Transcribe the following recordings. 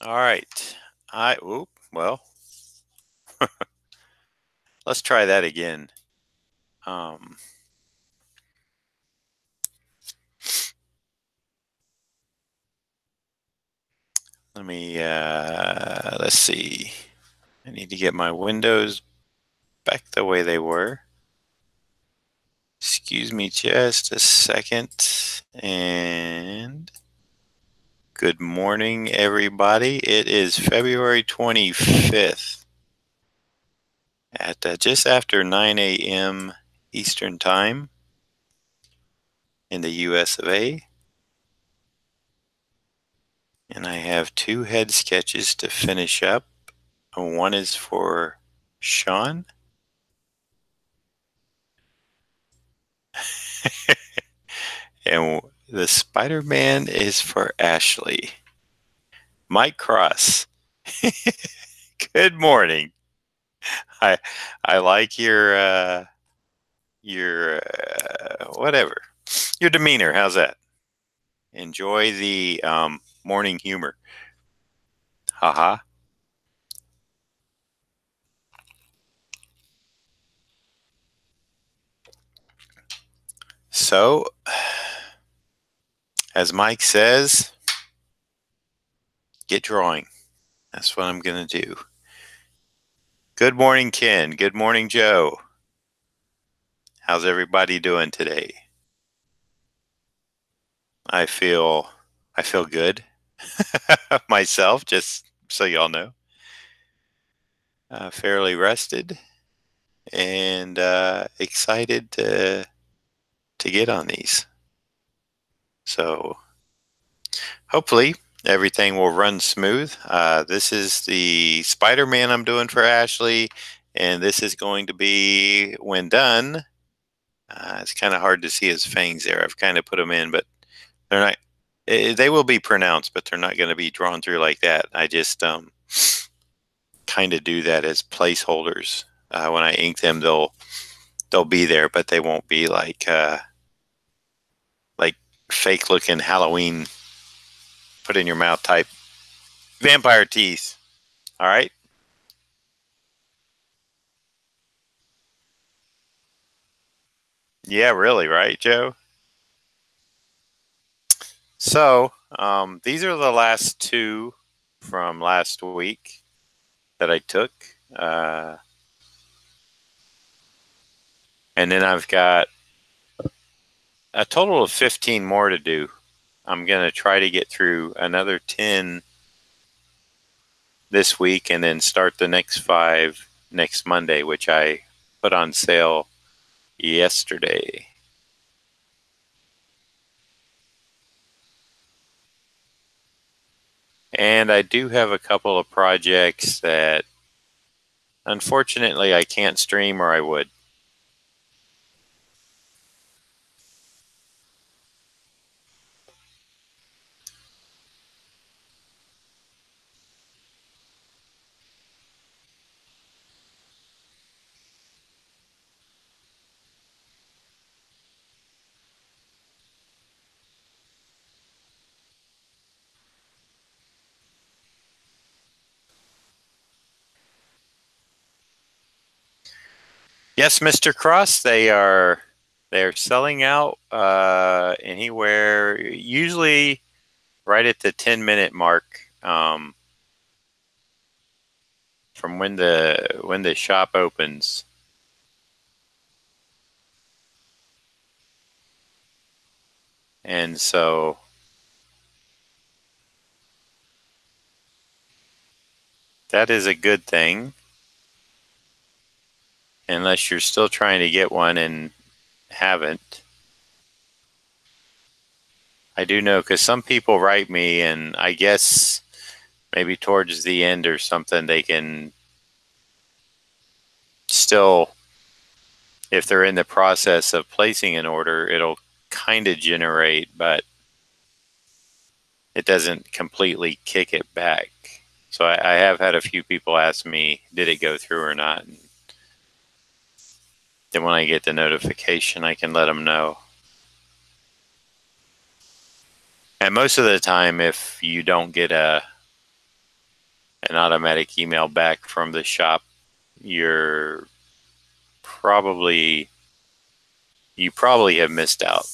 All right. Well, let's try that again. Um, let's see. I need to get my windows back the way they were. Excuse me just a second. And good morning, everybody. It is February 25th at just after 9 a.m. Eastern Time in the US of A. And I have two head sketches to finish up. One is for Sean. And the Spider-Man is for Ashley. Mike Cross. Good morning. I I like your whatever. Your demeanor. How's that? Enjoy the morning humor. Haha. So, as Mike says, get drawing. That's what I'm going to do. Good morning, Ken. Good morning, Joe. How's everybody doing today? I feel I feel good myself, just so y'all know. Fairly rested and excited to get on these. So hopefully everything will run smooth. This is the Spider-Man I'm doing for Ashley, and this is going to be when done. It's kind of hard to see his fangs there. I've kind of put them in, but they're not. They will be pronounced, but they're not going to be drawn through like that. I just kind of do that as placeholders. When I ink them, they'll be there, but they won't be like fake looking Halloween put in your mouth type vampire teeth. All right. Yeah, really, right, Joe? So these are the last two from last week that I took. Uh, and then I've got a total of 15 more to do. I'm going to try to get through another 10 this week and then start the next five next Monday, which I put on sale yesterday. And I do have a couple of projects that unfortunately I can't stream or I would. Yes, Mr. Cross, they're selling out anywhere usually right at the 10-minute mark from when the shop opens. And so that is a good thing unless you're still trying to get one and haven't. I do know because some people write me, and I guess maybe towards the end or something, they can still, if they're in the process of placing an order, it'll kind of generate, but it doesn't completely kick it back. So I have had a few people ask me, did it go through or not? And then when I get the notification, I can let them know. And most of the time, if you don't get an automatic email back from the shop, you're probably you probably have missed out.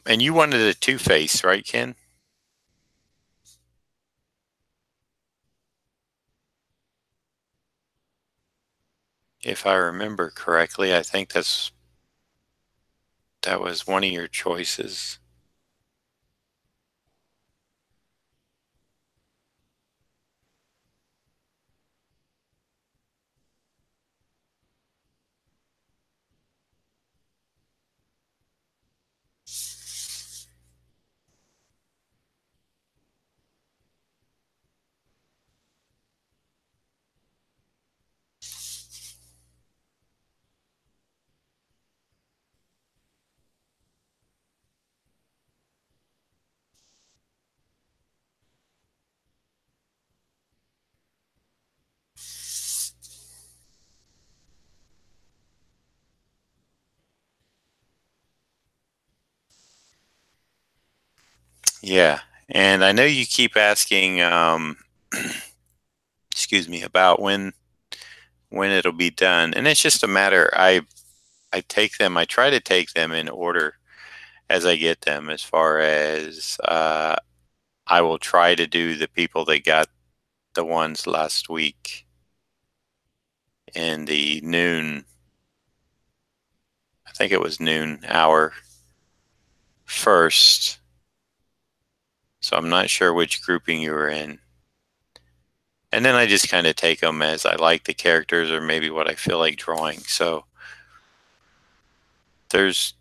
And you wanted a Two Face, right, Ken? If I remember correctly, I think that was one of your choices. Yeah, and I know you keep asking, excuse me, about when it'll be done, and it's just a matter. I take them. I try to take them in order as I get them. As far as I will try to do the people that got the ones last week in the noon. I think it was noon hour first. So I'm not sure which grouping you were in. And then I just kind of take them as I like the characters or maybe what I feel like drawing. So there's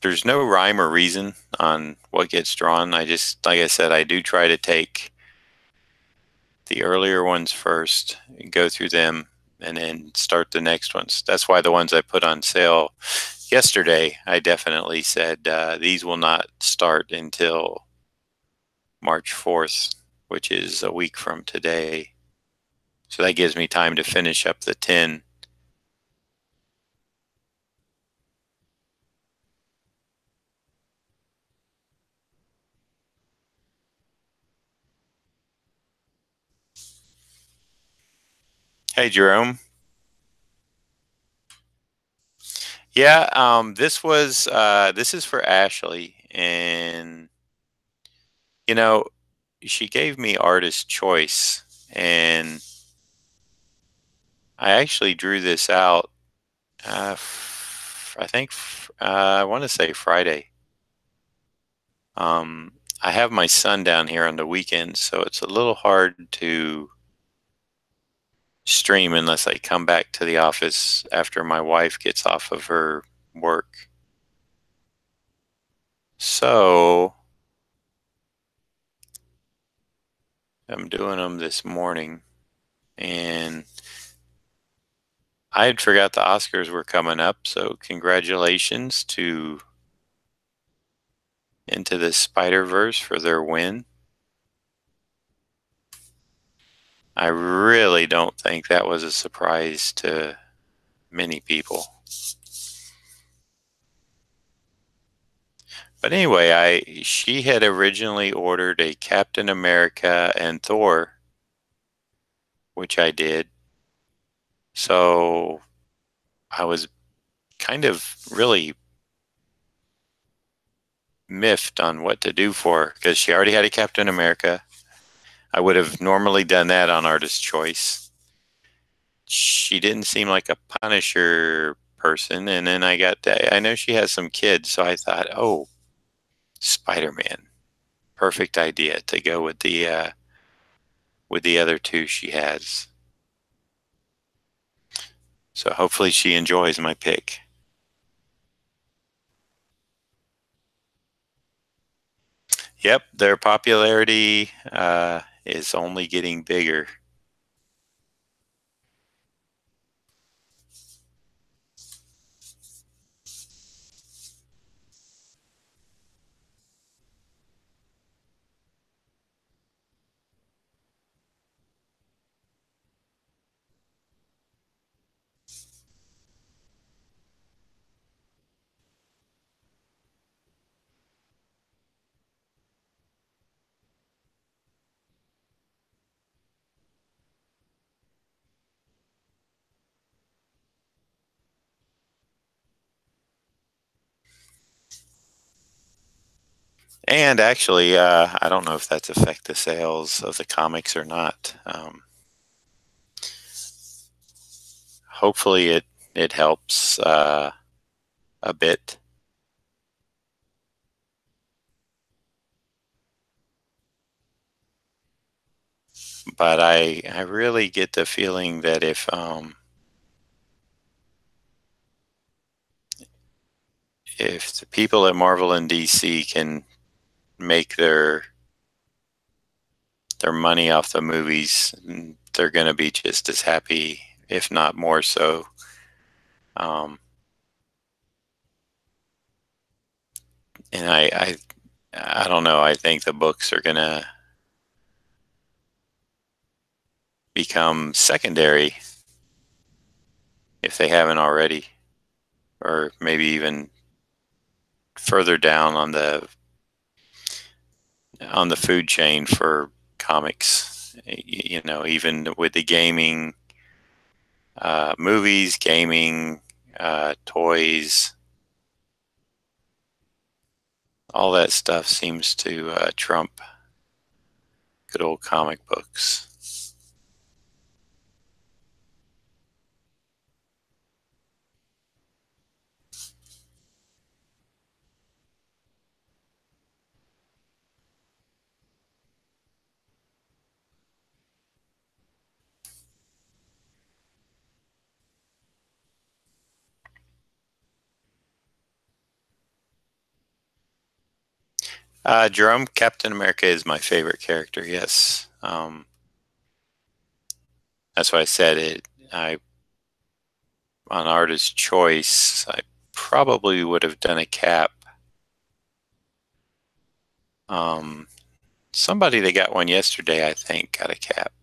there's no rhyme or reason on what gets drawn. I just, like I said, I do try to take the earlier ones first, go through them, and then start the next ones. That's why the ones I put on sale yesterday, I definitely said these will not start until March 4th, which is a week from today. So that gives me time to finish up the 10. Hey, Jerome. Yeah, this is for Ashley, and you know, she gave me artist choice, and I actually drew this out. I think I want to say Friday. I have my son down here on the weekends, so it's a little hard to stream unless I come back to the office after my wife gets off of her work. So I'm doing them this morning, and I had forgot the Oscars were coming up. So congratulations to Into the Spider-Verse for their win. I really don't think that was a surprise to many people. But anyway, she had originally ordered a Captain America and Thor, which I did. So I was kind of really miffed on what to do for her because she already had a Captain America. I would have normally done that on Artist Choice. She didn't seem like a Punisher person, and then I know she has some kids, so I thought, oh, Spider-Man, perfect idea to go with the other two she has. So hopefully she enjoys my pick. Yep, their popularity is only getting bigger. And actually, I don't know if that's affect the sales of the comics or not. Hopefully, it helps a bit. But I really get the feeling that if the people at Marvel and DC can make their money off the movies, they're going to be just as happy, if not more so. Um, and I don't know. I think the books are going to become secondary if they haven't already, or maybe even further down on the food chain for comics. You know, even with the gaming, movies, gaming, toys, all that stuff seems to trump good old comic books. Jerome, Captain America is my favorite character. Yes, that's why I said it. I on artist choice, I probably would have done a Cap. Um, Somebody that got one yesterday, I think, got a Cap.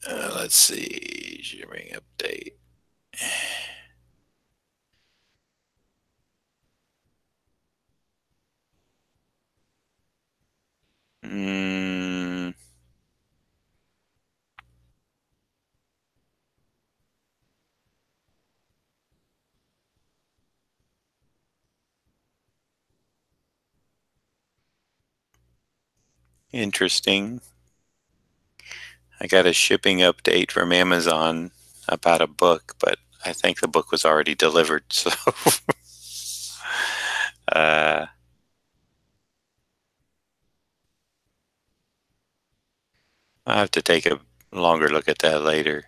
Let's see, shipping update. Mm, interesting. I got a shipping update from Amazon about a book, but I think the book was already delivered. So uh, I'll have to take a longer look at that later.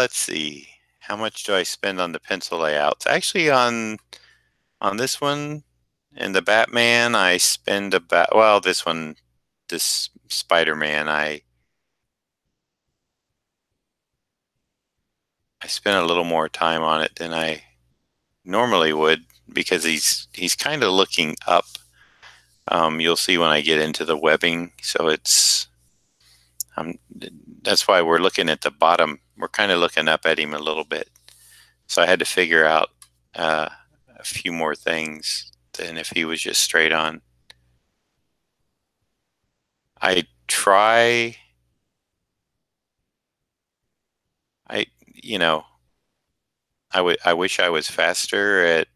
Let's see. How much do I spend on the pencil layouts? Actually, on this one and the Batman, I spend about well, this one, this Spider-Man, I spent a little more time on it than I normally would because he's kind of looking up. You'll see when I get into the webbing, so um, that's why we're looking at the bottom. We're kind of looking up at him a little bit. So I had to figure out uh, a few more things than if he was just straight on. I try, I, you know, I wish I was faster at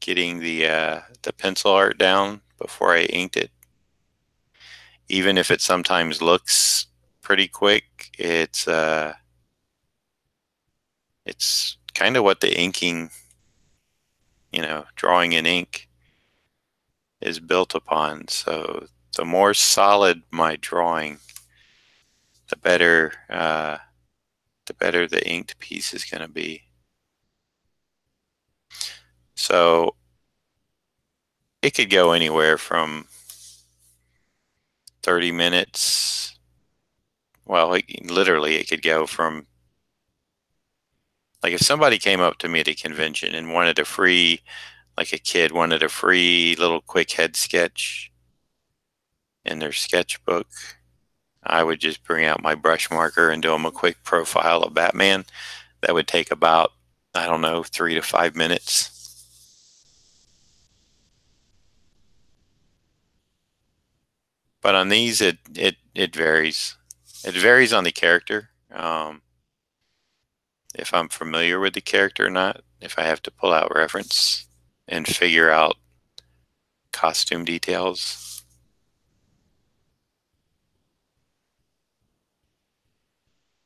getting the pencil art down before I inked it. Even if it sometimes looks pretty quick, it's kind of what the inking, drawing in ink is built upon. So the more solid my drawing, the better the inked piece is going to be. So it could go anywhere from 30 minutes. Well, literally, it could go from, like, if somebody came up to me at a convention and wanted a free, like a kid wanted a free little quick head sketch in their sketchbook, I would just bring out my brush marker and do them a quick profile of Batman. That would take about, I don't know, 3 to 5 minutes. But on these, it varies. It varies on the character. If I'm familiar with the character or not, if I have to pull out reference and figure out costume details.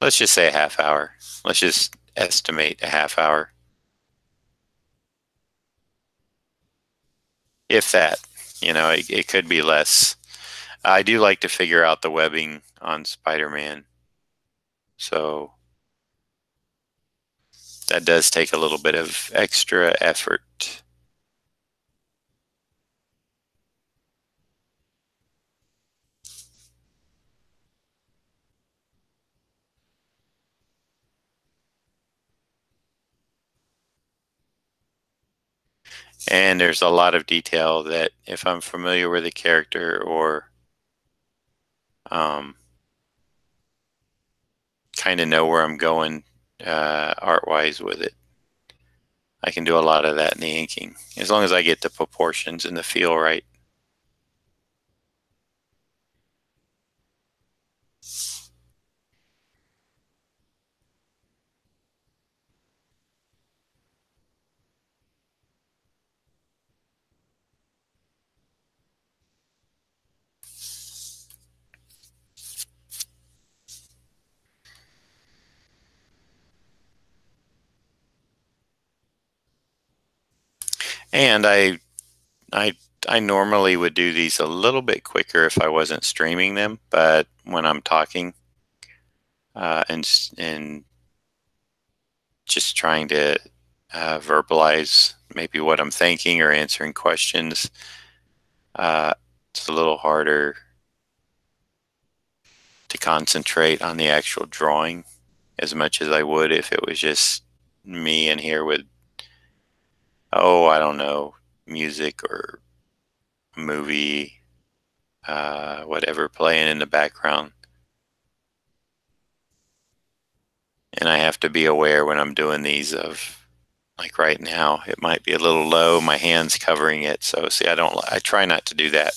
Let's just say a half hour. Let's just estimate a half hour. If that, it could be less. I do like to figure out the webbing on Spider-Man. So that does take a little bit of extra effort. And there's a lot of detail that if I'm familiar with the character or kind of know where I'm going art-wise with it, I can do a lot of that in the inking, as long as I get the proportions and the feel right. And I, I normally would do these a little bit quicker if I wasn't streaming them, but when I'm talking and just trying to verbalize maybe what I'm thinking or answering questions, it's a little harder to concentrate on the actual drawing as much as I would if it was just me in here with, oh, I don't know, music or movie, whatever playing in the background. And I have to be aware when I'm doing these of, like right now, it might be a little low, my hand's covering it. So see, I try not to do that.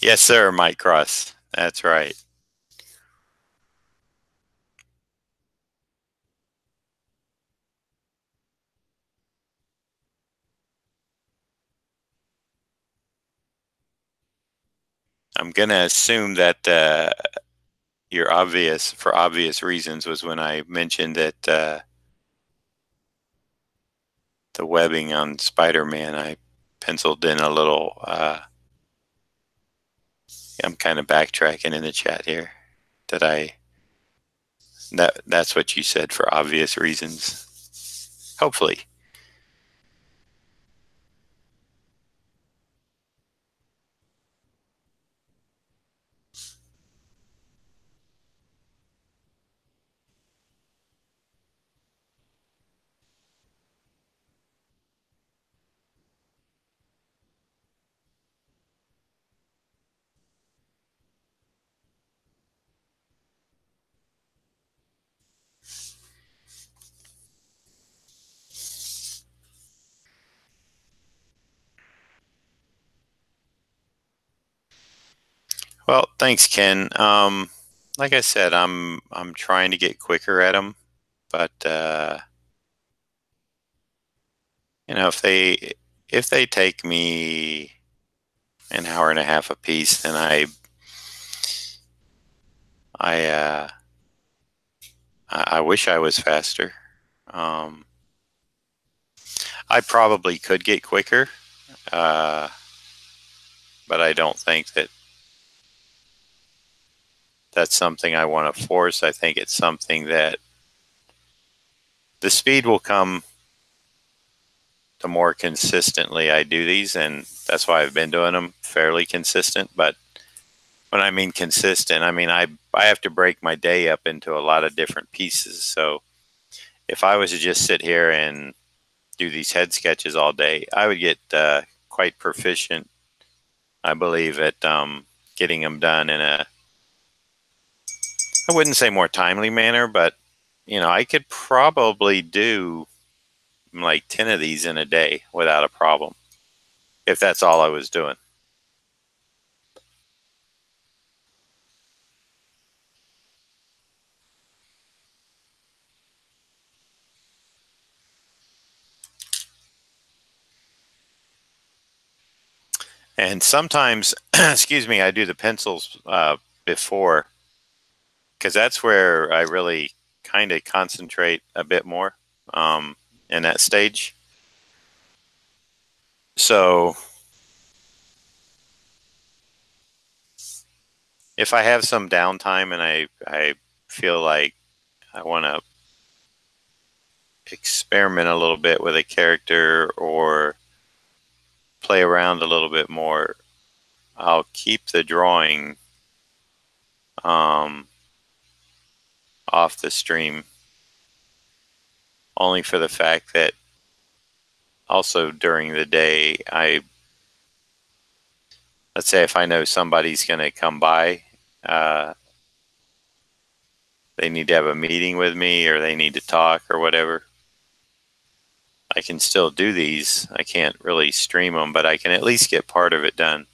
Yes, sir, Mike Cross. That's right. I'm gonna assume that your obvious, for obvious reasons, was when I mentioned that the webbing on Spider-Man. I penciled in a little. I'm kind of backtracking in the chat here. That I that's what you said for obvious reasons. Hopefully. Well, thanks, Ken. Like I said, I'm trying to get quicker at them, but if they take me an hour and a half a piece, then I I wish I was faster. Um, I probably could get quicker, uh, but I don't think that that's something I want to force. I think it's something that the speed will come the more consistently I do these, and that's why I've been doing them fairly consistent. But when I mean consistent, I mean I have to break my day up into a lot of different pieces. So if I was to just sit here and do these head sketches all day, I would get quite proficient, I believe, at getting them done in a, I wouldn't say more timely manner, but I could probably do like 10 of these in a day without a problem if that's all I was doing. And sometimes, excuse me, I do the pencils before, because that's where I really kind of concentrate a bit more in that stage. So if I have some downtime and I feel like I want to experiment a little bit with a character or play around a little bit more, I'll keep the drawing um, off the stream, only for the fact that also during the day, let's say if I know somebody's going to come by, uh, they need to have a meeting with me or they need to talk or whatever, I can still do these. I can't really stream them, but I can at least get part of it done.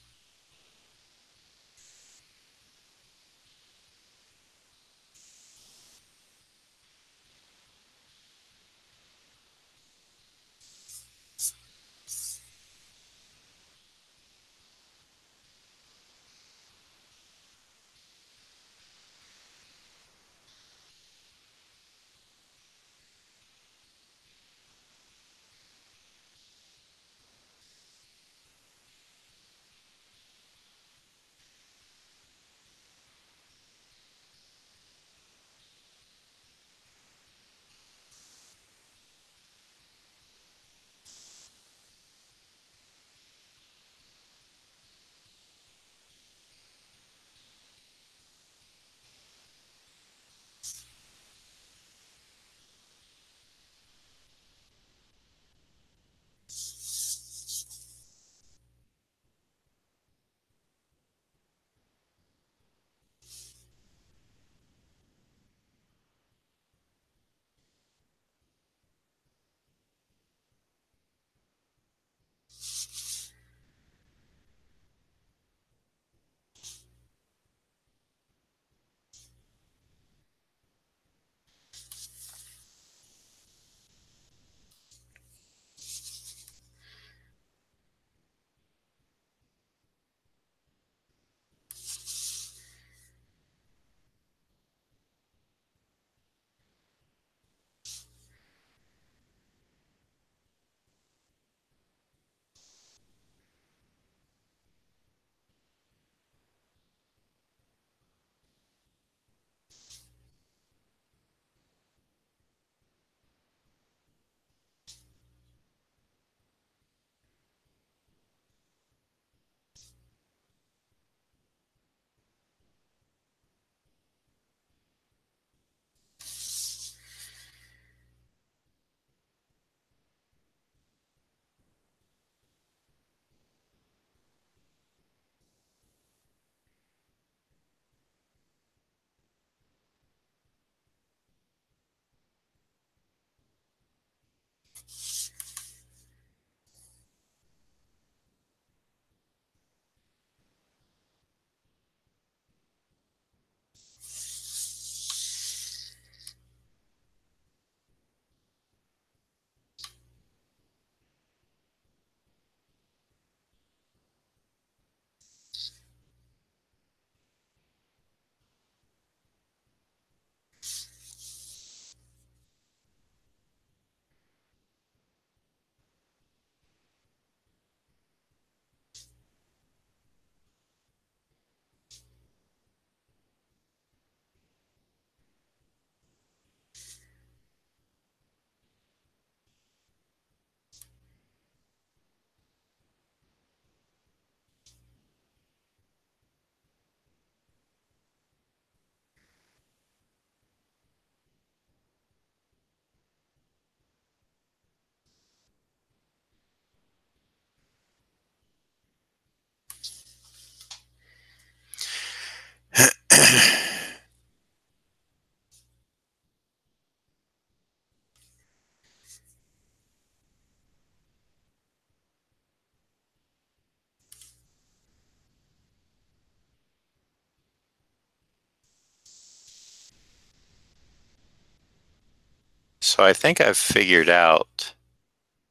So I think I've figured out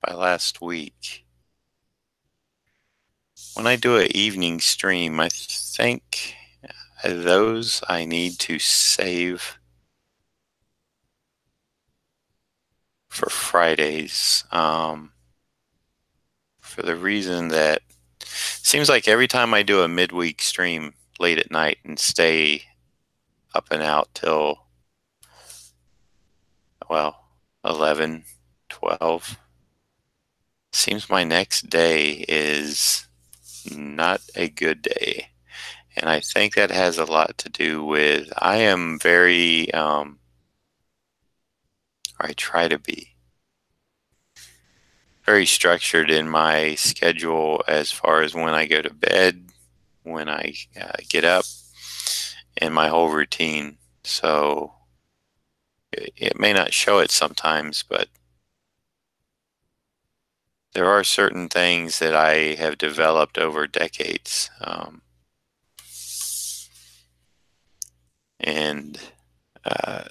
by last week when I do an evening stream, I think those I need to save for Fridays. For the reason that seems like every time I do a midweek stream late at night and stay up and out till, well, 11, 12, seems my next day is not a good day. And I think that has a lot to do with I am very, or I try to be very structured in my schedule as far as when I go to bed, when I get up, and my whole routine. So it may not show it sometimes, but there are certain things that I have developed over decades. And uh,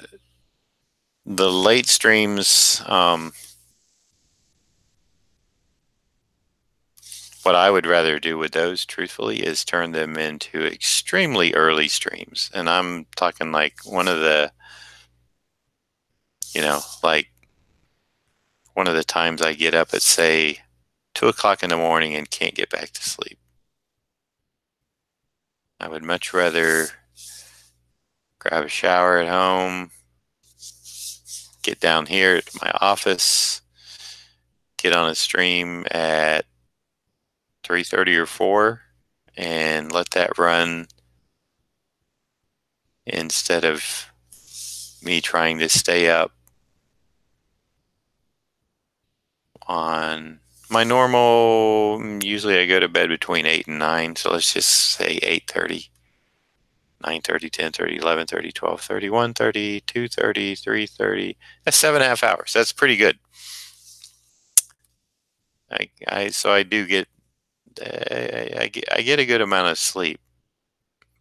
the late streams, what I would rather do with those, truthfully, is turn them into extremely early streams. And I'm talking like one of the, like one of the times I get up at, say, 2 o'clock in the morning and can't get back to sleep. I would much rather grab a shower at home, get down here to my office, get on a stream at 3:30 or 4, and let that run instead of me trying to stay up on my normal. Usually I go to bed between 8 and 9, so let's just say 8:30. 9:30, 10:30, 11:30, 12:30, 1:30, 2:30, 3:30. That's 7.5 hours. That's pretty good. So I do get I get a good amount of sleep,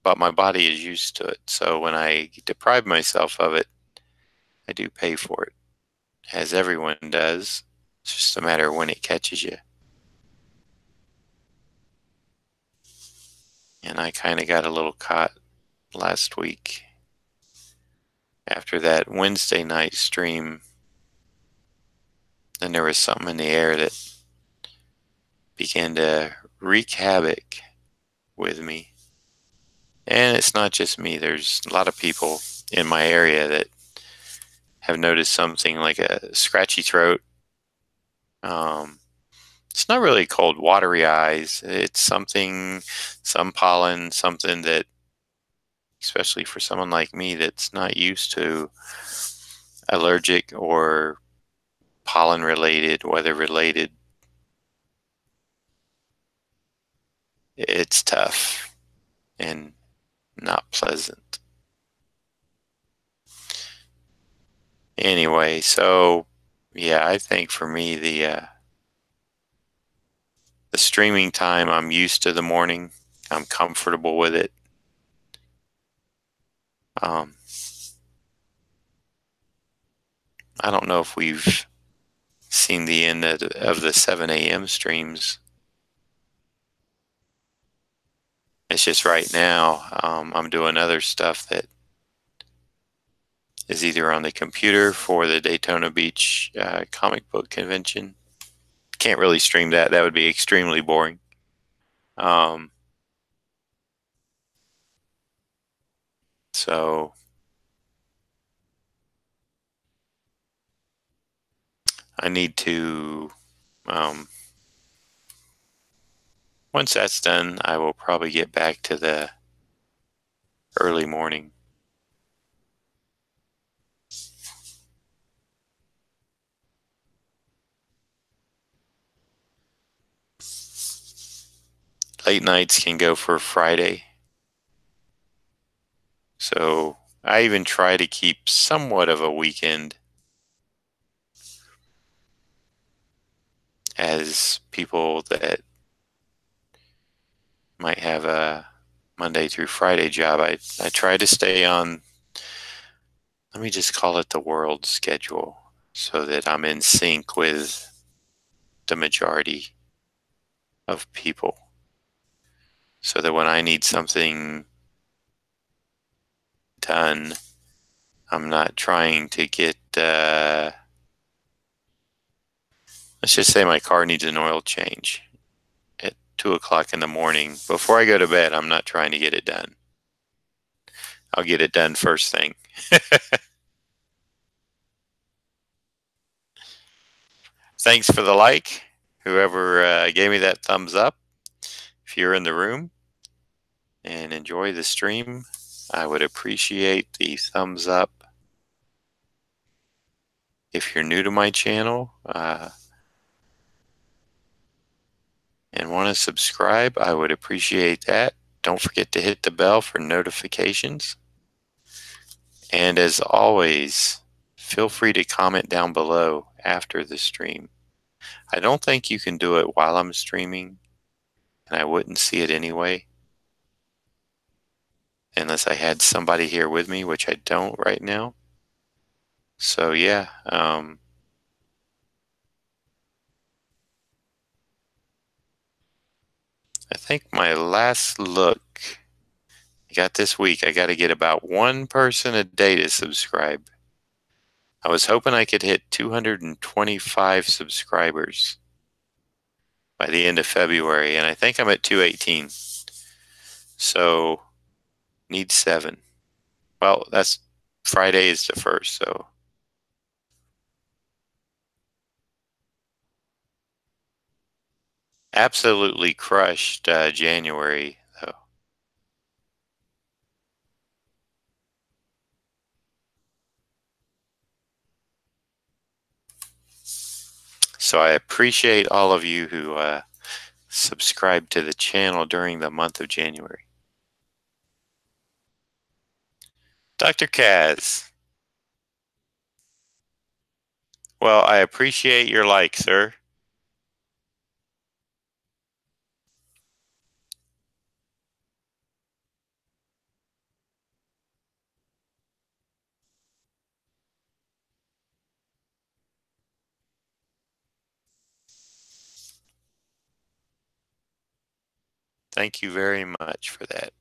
but my body is used to it. So when I deprive myself of it, I do pay for it, as everyone does. It's just a matter of when it catches you. And I kind of got a little caught last week after that Wednesday night stream. Then there was something in the air that began to wreak havoc with me. And it's not just me. There's a lot of people in my area that have noticed something like a scratchy throat. It's not really cold, watery eyes. It's something, some pollen, something that, especially for someone like me that's not used to allergic or pollen related, weather related, it's tough and not pleasant. Anyway, so yeah, I think for me the streaming time, I'm used to the morning. I'm comfortable with it. Um, I don't know if we've seen the end of the 7 a.m. streams. It's just right now I'm doing other stuff that is either on the computer for the Daytona Beach comic book convention. Can't really stream that. That would be extremely boring. So I need to, once that's done, I will probably get back to the early morning. Late nights can go for Friday. So I even try to keep somewhat of a weekend, as people that might have a Monday through Friday job. I try to stay on, let me just call it the world schedule, so that I'm in sync with the majority of people. So that when I need something done, I'm not trying to get, let's just say my car needs an oil change at 2 o'clock in the morning. Before I go to bed, I'm not trying to get it done. I'll get it done first thing. Thanks for the like. Whoever gave me that thumbs up. If you're in the room and enjoy the stream, I would appreciate the thumbs up. If you're new to my channel and want to subscribe, I would appreciate that. Don't forget to hit the bell for notifications. And as always, feel free to comment down below after the stream. I don't think you can do it while I'm streaming, and I wouldn't see it anyway, unless I had somebody here with me, which I don't right now. So yeah, I think my last look, I got this week, I got to get about one person a day to subscribe. I was hoping I could hit 225 subscribers by the end of February, and I think I'm at 218. So need 7. Well, that's Friday is the 1st, so absolutely crushed January though. So I appreciate all of you who subscribed to the channel during the month of January. Dr. Kaz, well, I appreciate your like, sir. Thank you very much for that.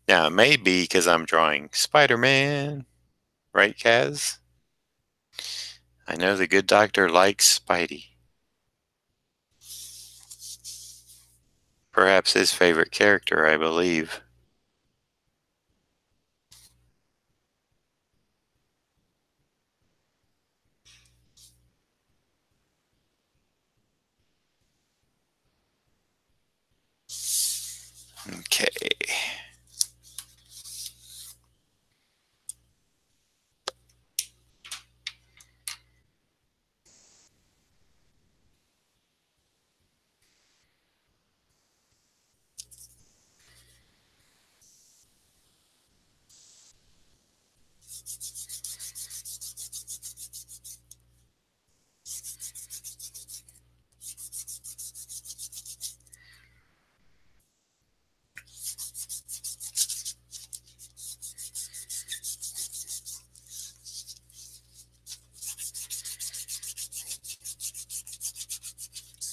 Now, it may be because I'm drawing Spider-Man, right, Kaz? I know the good doctor likes Spidey. Perhaps his favorite character, I believe. Okay.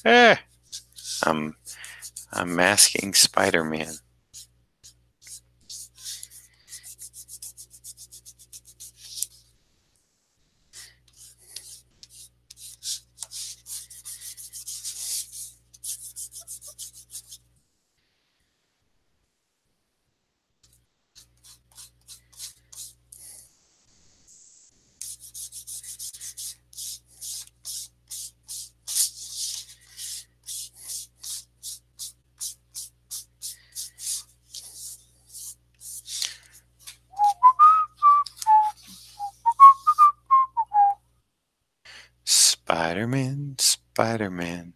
Eh, I'm I'm masking Spider-Man. Spider-Man, Spider-Man.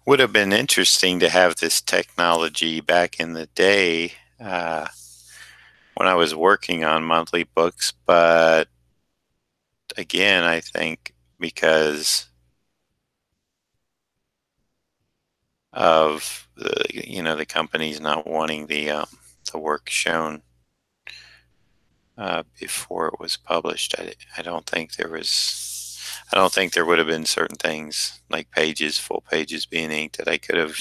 Would have been interesting to have this technology back in the day when I was working on monthly books, but again, I think because of the companies not wanting the work shown before it was published. I don't think there was. I don't think there would have been certain things like pages, full pages being inked that I could have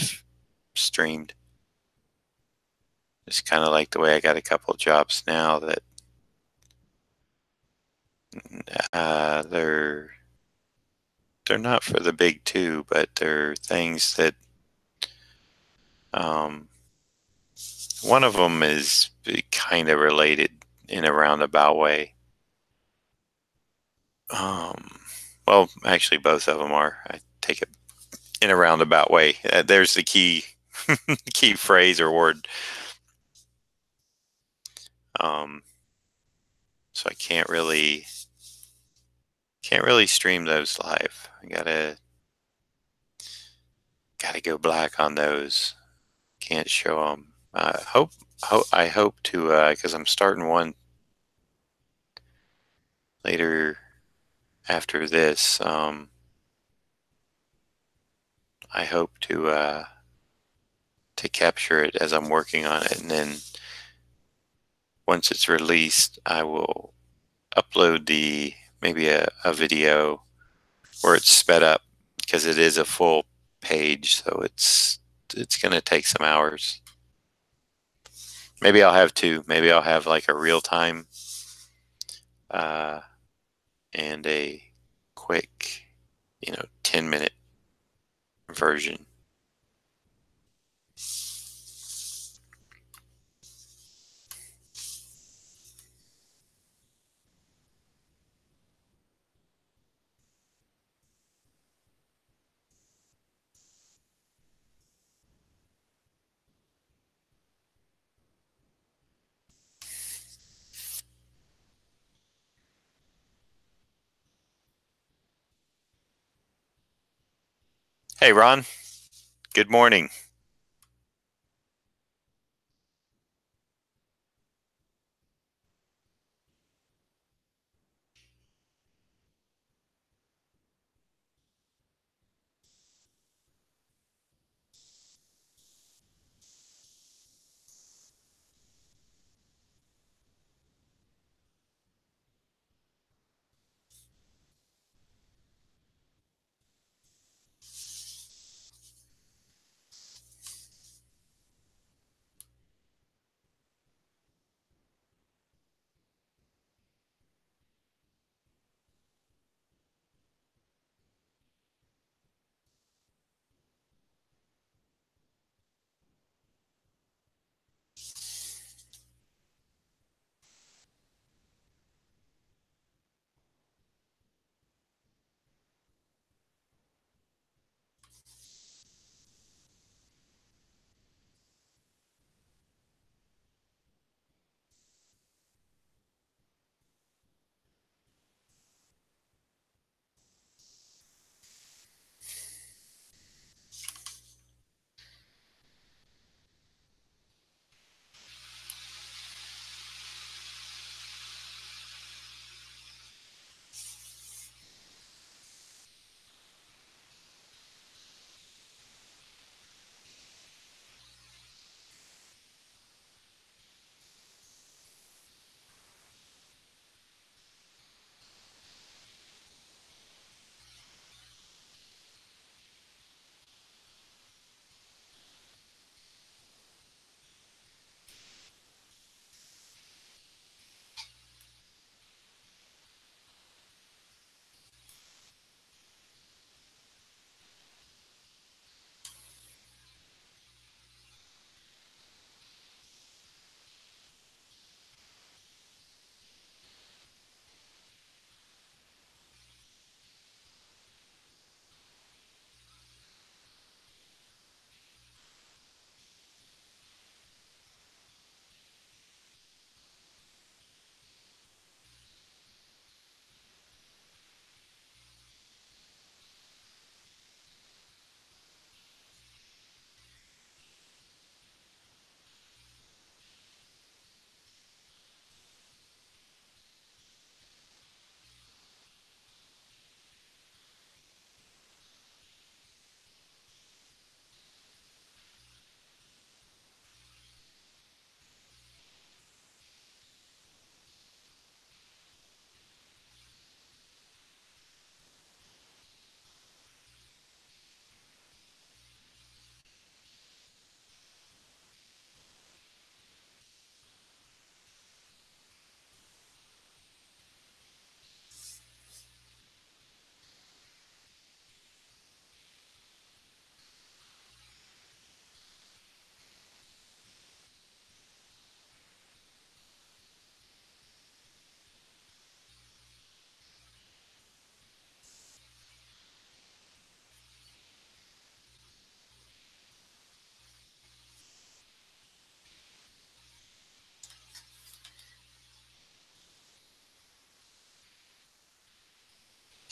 streamed. It's kind of like the way I got a couple of jobs now that they're not for the big two, but they're things that um, one of them is kind of related in a roundabout way. Um, well, actually, both of them are. I take it in a roundabout way. There's the key key phrase or word. Um, so I can't really stream those live. I gotta go black on those. Can't show them. I hope to because I'm starting one later after this. I hope to capture it as I'm working on it, and then once it's released, I will upload the maybe a video where it's sped up because it is a full page, so it's going to take some hours. Maybe I'll have two. Maybe I'll have like a real time uh, and a quick, 10-minute version. Hey, Ron. Good morning.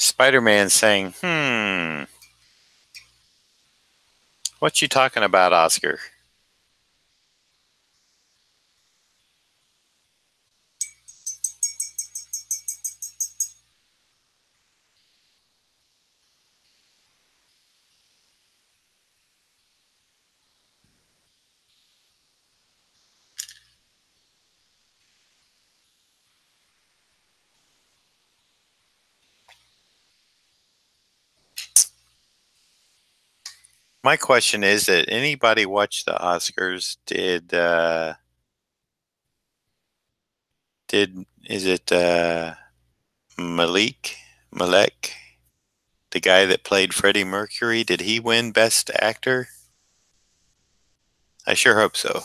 Spider-Man saying, what you talking about, Oscar? My question is, did anybody watch the Oscars? Is it Malek, the guy that played Freddie Mercury? Did he win Best Actor? I sure hope so.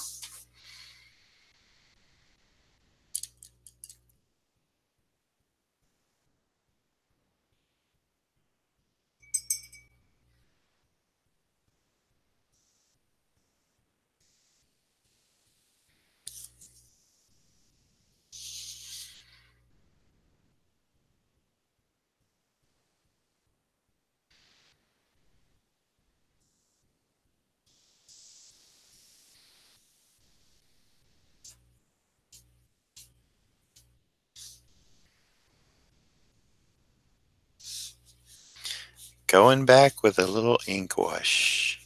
Going back with a little ink wash.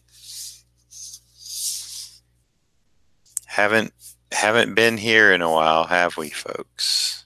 Haven't been here in a while, have we, folks?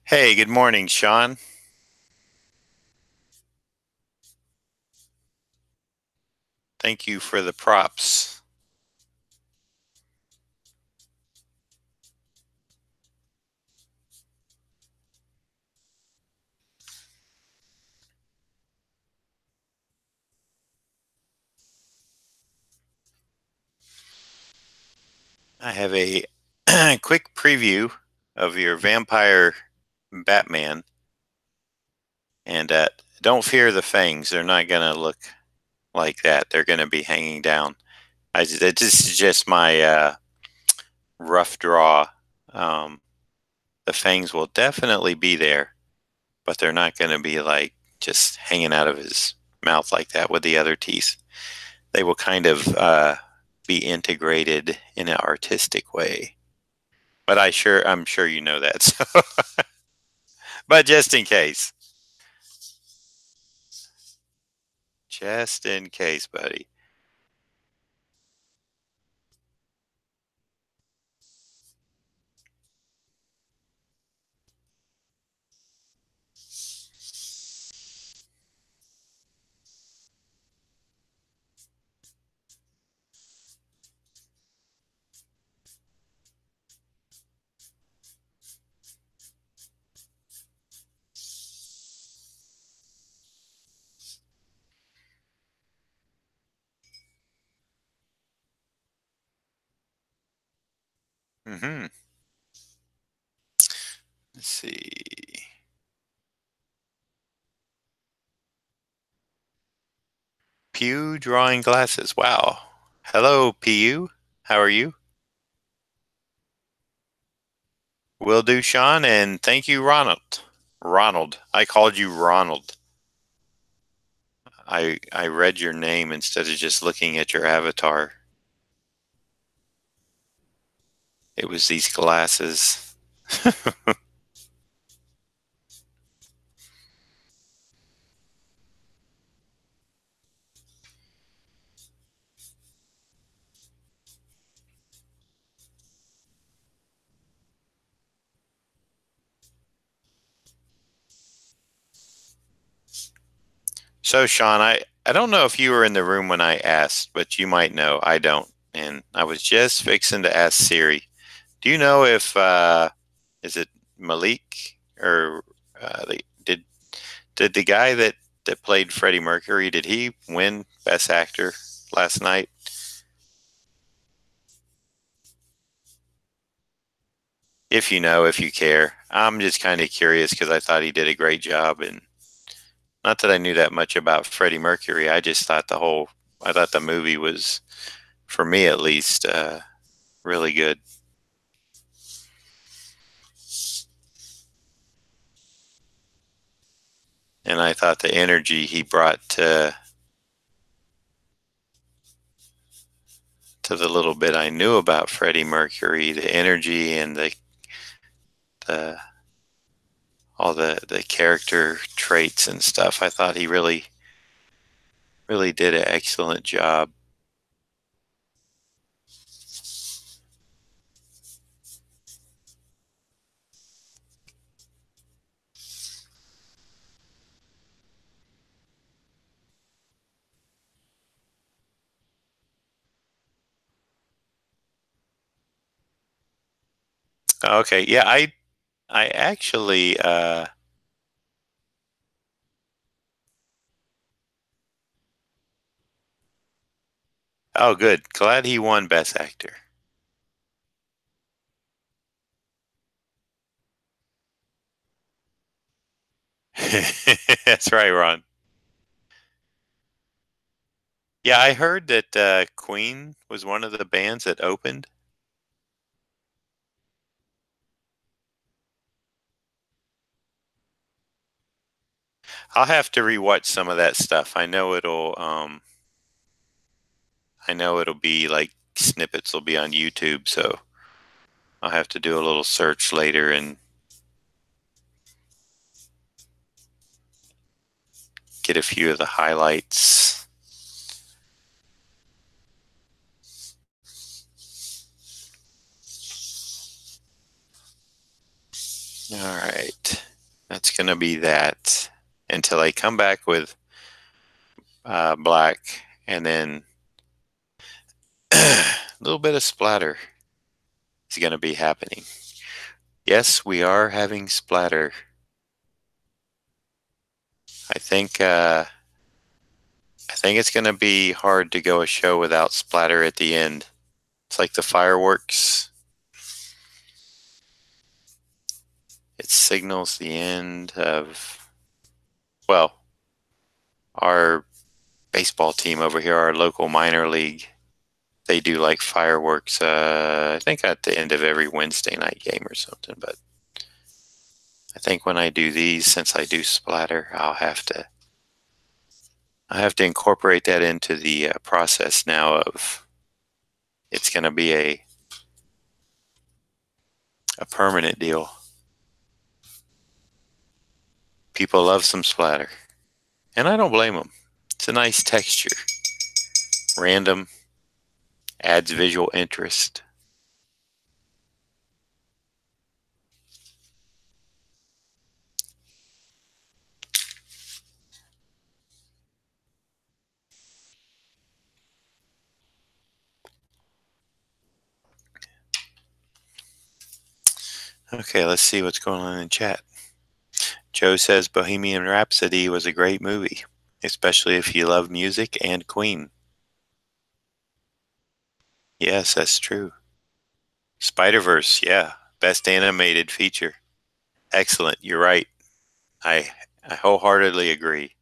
Hey, good morning, Sean. Thank you for the props. I have a quick preview of your vampire Batman, and don't fear the fangs. They're not going to look like that. They're going to be hanging down. This is just my rough draw. Um, the fangs will definitely be there, but they're not going to be like just hanging out of his mouth like that with the other teeth. They will kind of be integrated in an artistic way. But I'm sure you know that. So. But just in case, Just in case, buddy. Mm-hmm. Let's see. Pew drawing glasses. Wow. Hello, Pew. How are you? Will do, Sean, and thank you, Ronald. Ronald. I called you Ronald. I read your name instead of just looking at your avatar. It was these glasses. So, Sean, I don't know if you were in the room when I asked, but you might know. I don't. And I was just fixing to ask Siri. Do you know if is it Malik or did the guy that played Freddie Mercury, did he win Best Actor last night? If you know, if you care. I'm just kind of curious because I thought he did a great job, and not that I knew that much about Freddie Mercury. I thought the movie was, for me at least, really good. And I thought the energy he brought to the little bit I knew about Freddie Mercury, the energy and the all the character traits and stuff. I thought he really did an excellent job. Okay, yeah, I actually oh good. Glad he won Best Actor. That's right, Ron. Yeah, I heard that Queen was one of the bands that opened. I'll have to rewatch some of that stuff. I know it'll be like snippets will be on YouTube, so I'll have to do a little search later and get a few of the highlights. All right. That's going to be that until I come back with black and then a little bit of splatter is going to be happening. Yes, we are having splatter. I think I think it's going to be hard to go a show without splatter at the end. It's like the fireworks. It signals the end of, well, our baseball team over here, our local minor league. They do like fireworks, I think at the end of every Wednesday night game or something. But I think when I do these, since I do splatter, I have to incorporate that into the process now of it's going to be a permanent deal. People love some splatter, and I don't blame them. It's a nice texture. Random, adds visual interest. Okay, let's see what's going on in chat. Joe says Bohemian Rhapsody was a great movie, especially if you love music and Queen. Yes, that's true. Spider-Verse, yeah. Best animated feature. Excellent. You're right. I I wholeheartedly agree.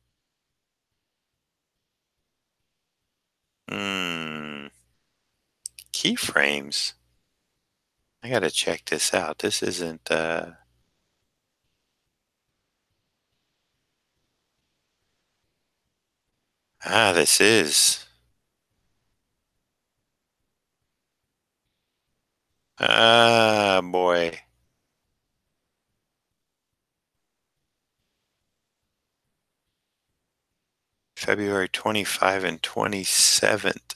Hmm. Keyframes. I gotta check this out. This isn't this is. Ah, boy. February 25 and 27th.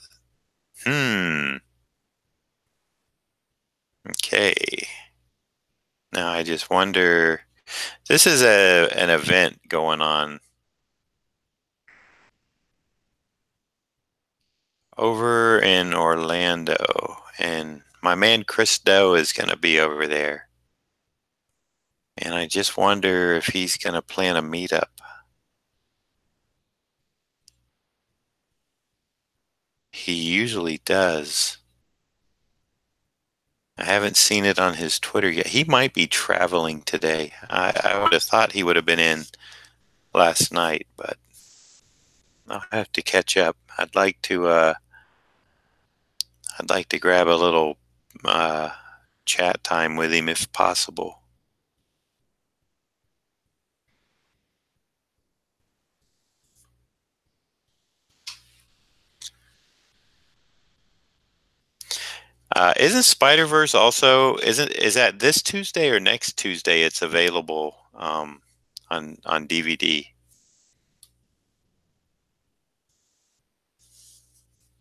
Hmm. Okay. Now I just wonder. This is an event going on over in Orlando, and my man Chris Doe is going to be over there. And I just wonder if he's going to plan a meetup. He usually does. I haven't seen it on his Twitter yet. He might be traveling today. I would have thought he would have been in last night, but I'll have to catch up. I'd like to grab a little uh, chat time with him if possible. Isn't Spider Verse also isn't is that this Tuesday or next Tuesday? It's available on DVD.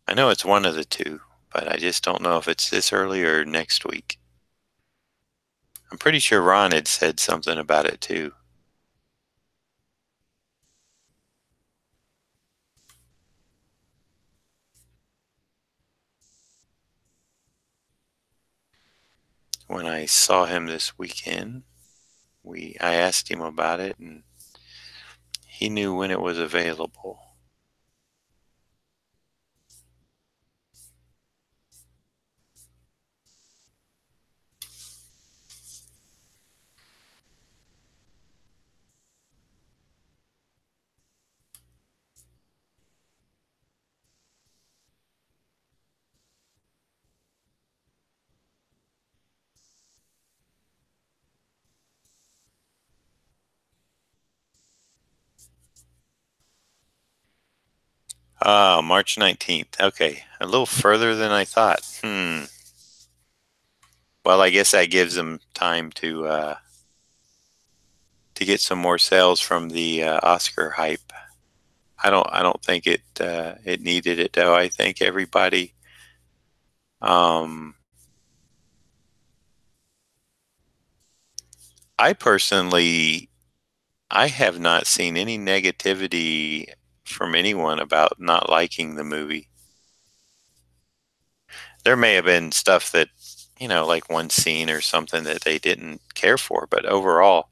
I know it's one of the two, but I just don't know if it's this early or next week. I'm pretty sure Ron had said something about it too. When I saw him this weekend, I asked him about it, and he knew when it was available. March 19th. Okay, a little further than I thought. Well, I guess that gives them time to get some more sales from the Oscar hype. I don't think it needed it though. I think everybody um, I personally I have not seen any negativity from anyone about not liking the movie. There may have been stuff that, like one scene or something that they didn't care for, but overall,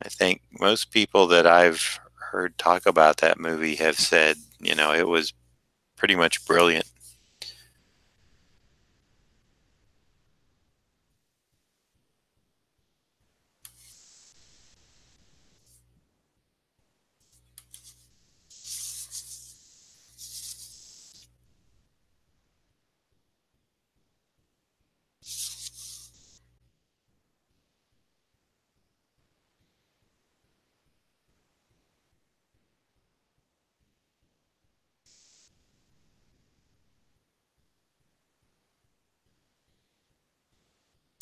I think most people that I've heard talk about that movie have said, it was pretty much brilliant.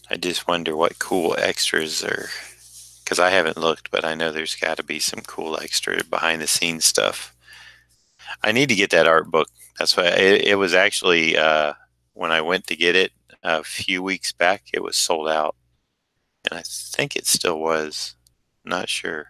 I just wonder what cool extras are because I haven't looked, but I know there's got to be some cool extra behind the scenes stuff. I need to get that art book. That's why it was actually when I went to get it a few weeks back, it was sold out, and I think it still was. Not sure.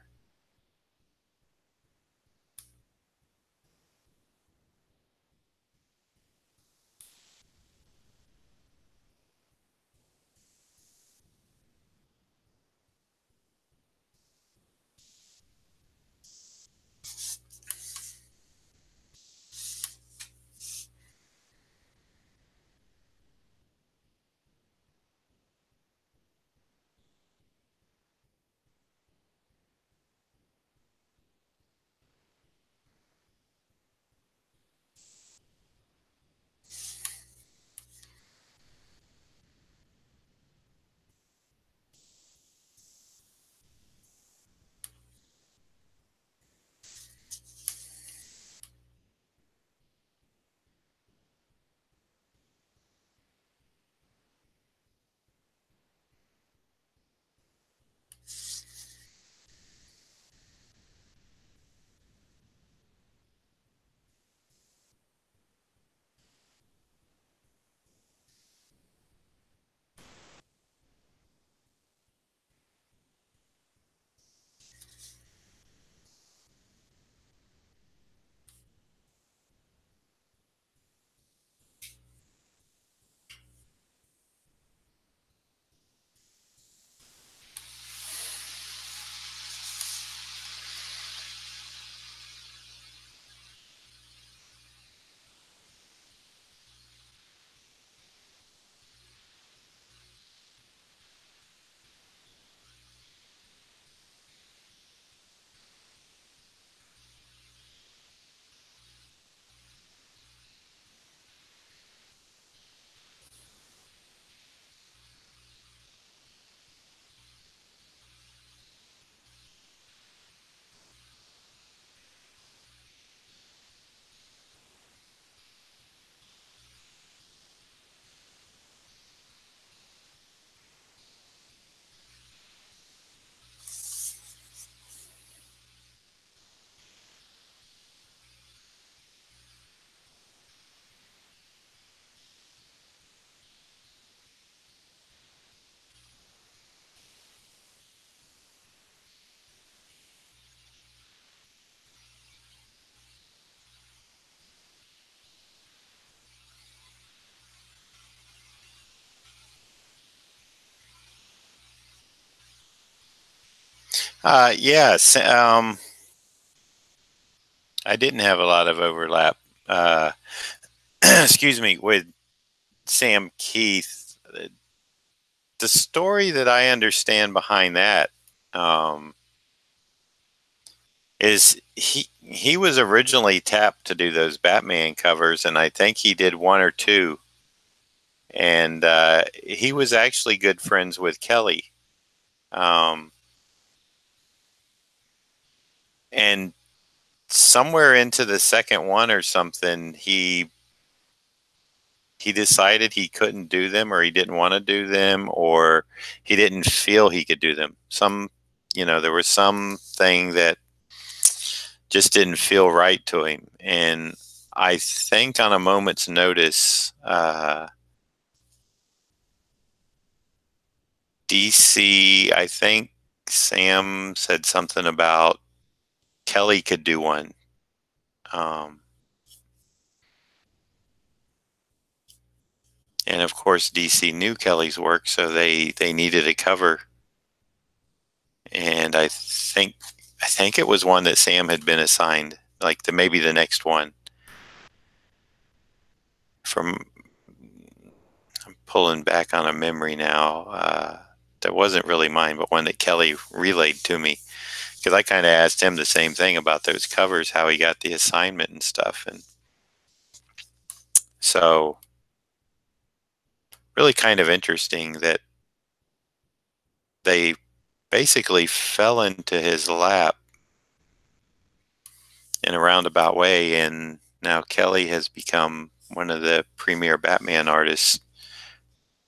Yes. I didn't have a lot of overlap. Uh, excuse me, with Sam Keith. The story that I understand behind that um, is he was originally tapped to do those Batman covers, and I think he did one or two. And he was actually good friends with Kelly. Um, and somewhere into the second one or something, he decided he couldn't do them, or he didn't want to do them, or he didn't feel he could do them. There was something that just didn't feel right to him. And I think on a moment's notice, DC, I think Sam said something about Kelly could do one. Um, and of course, DC knew Kelly's work, so they needed a cover. And I think it was one that Sam had been assigned, like maybe the next one. From I'm pulling back on a memory now. That wasn't really mine, but one that Kelly relayed to me, because I kind of asked him the same thing about those covers, how he got the assignment and stuff, and so really kind of interesting that they basically fell into his lap in a roundabout way, and now Kelly has become one of the premier Batman artists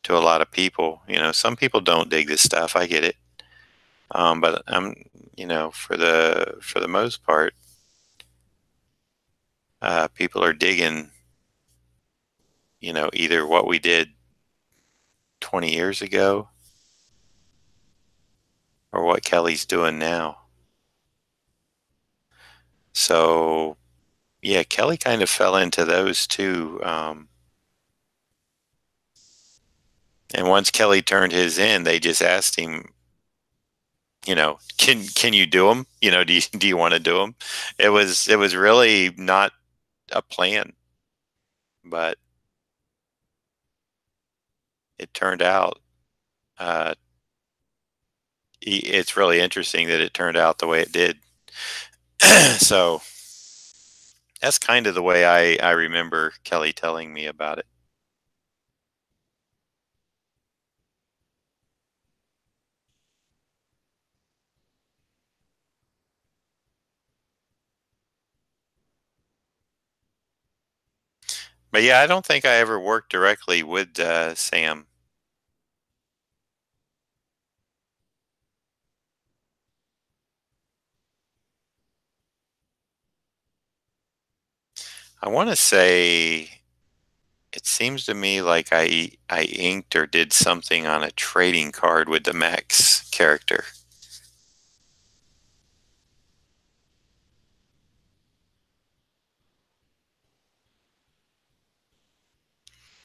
to a lot of people. Some people don't dig this stuff. I get it. But for the most part, people are digging, either what we did 20 years ago or what Kelly's doing now. So yeah, Kelly kind of fell into those too. And once Kelly turned his in, they just asked him, can you do them? Do you want to do them? It was really not a plan, but it turned out. Uh, it's really interesting that it turned out the way it did. So that's kind of the way I remember Kelly telling me about it. But yeah, I don't think I ever worked directly with Sam. I want to say it seems to me like I inked or did something on a trading card with the Max character.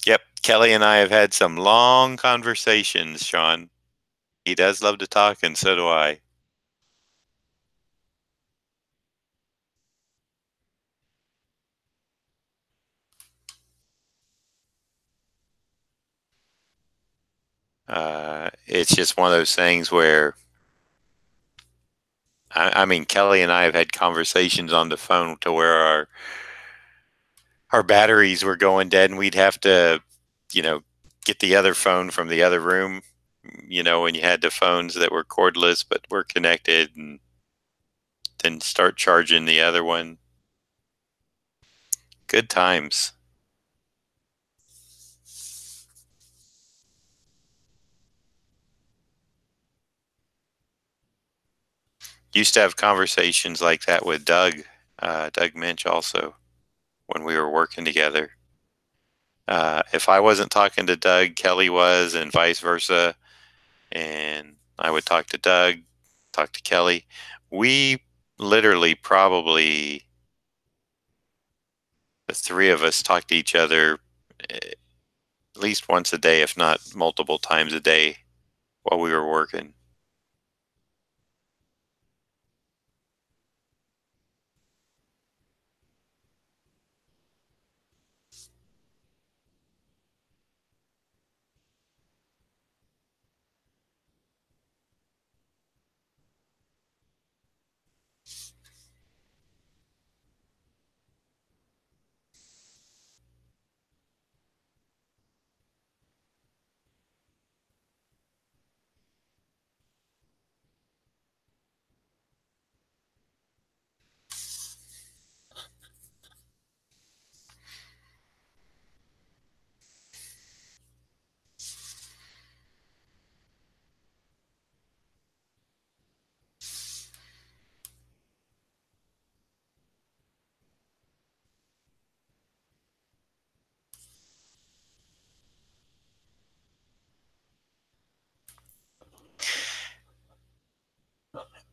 Yep, Kelly and I have had some long conversations, Sean. He does love to talk, and so do I. It's just one of those things where I mean, Kelly and I have had conversations on the phone to where our batteries were going dead, and we'd have to, you know, get the other phone from the other room. When you had the phones that were cordless but were connected, and then start charging the other one. Good times. Used to have conversations like that with Doug Minch also when we were working together. If I wasn't talking to Doug, Kelly was, and vice versa. And I would talk to Doug, talk to Kelly. We literally probably, the three of us, talked to each other at least once a day, if not multiple times a day while we were working.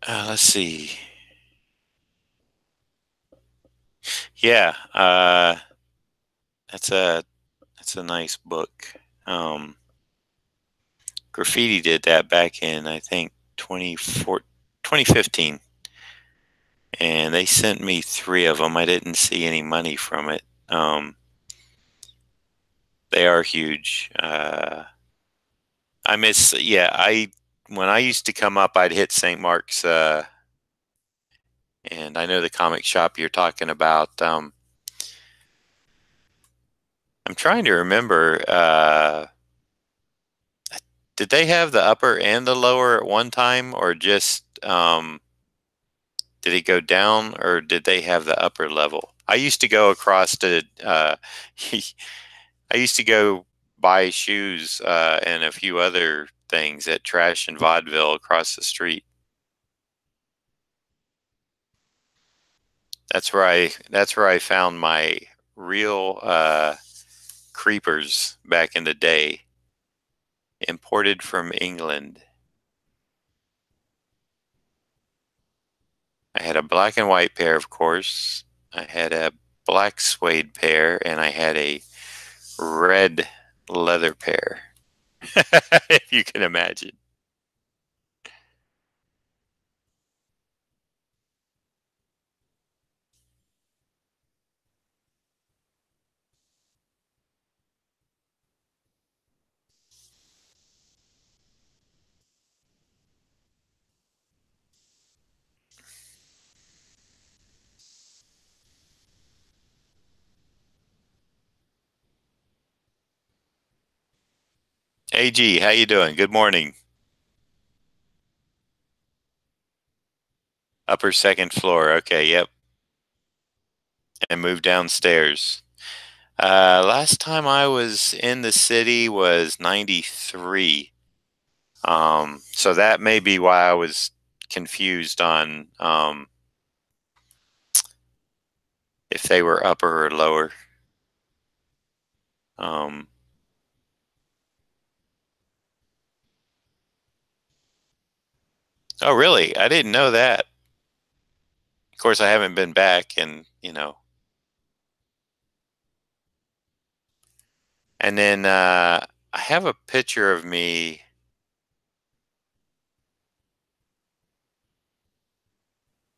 Let's see. Yeah, that's a nice book. Um, Graffiti did that back in, I think, 2015, and they sent me three of them. I didn't see any money from it. They are huge. I miss, yeah, when I used to come up, I'd hit St. Mark's, and I know the comic shop you're talking about. I'm trying to remember. Did they have the upper and the lower at one time, or just did it go down, or did they have the upper level? I used to go across to. I used to go buy shoes and a few other things at Trash and Vaudeville across the street. That's where I found my real creepers back in the day, imported from England. I had a black and white pair, of course. I had a black suede pair, and I had a red leather pair, if you can imagine. Hey G, how you doing? Good morning. Upper second floor. Okay, yep. And moved downstairs. Last time I was in the city was 93. So that may be why I was confused on if they were upper or lower. Um, oh, really? I didn't know that. Of course, I haven't been back, and then I have a picture of me.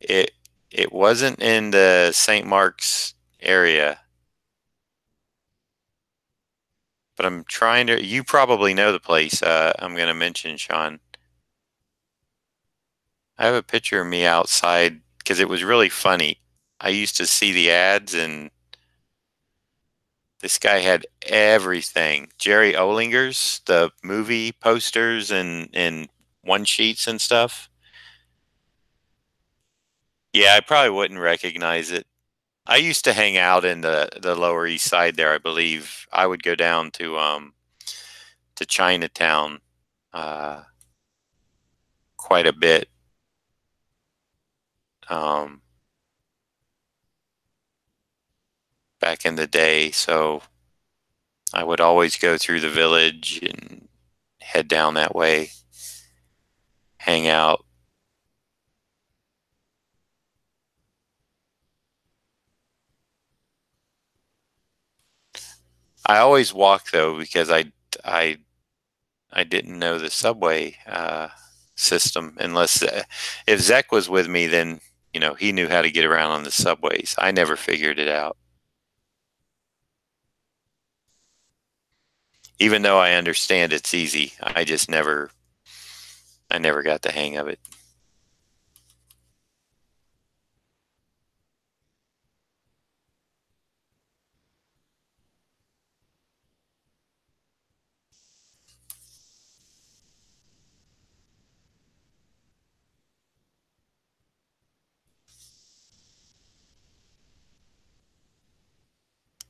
It it wasn't in the St. Mark's area, but I'm trying to. You probably know the place. I'm going to mention, Sean. I have a picture of me outside because it was really funny. I used to see the ads, and this guy had everything. Jerry Olinger's, the movie posters and one sheets and stuff. Yeah, I probably wouldn't recognize it. I used to hang out in the Lower East Side there, I believe. I would go down to Chinatown quite a bit. Um, Back in the day, so I would always go through the village and head down that way, hang out. I always walk though because I I didn't know the subway system unless if Zach was with me, then he knew how to get around on the subways. I never figured it out, even though I understand it's easy. I never got the hang of it.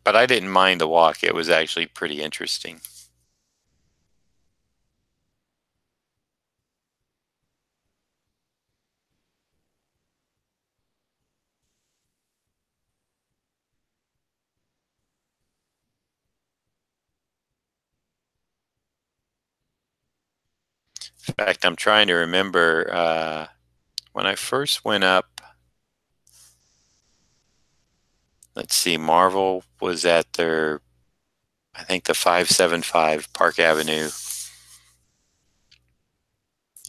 But I didn't mind the walk. It was actually pretty interesting. In fact, I'm trying to remember when I first went up. Let's see, Marvel was at their, I think, the 575 Park Avenue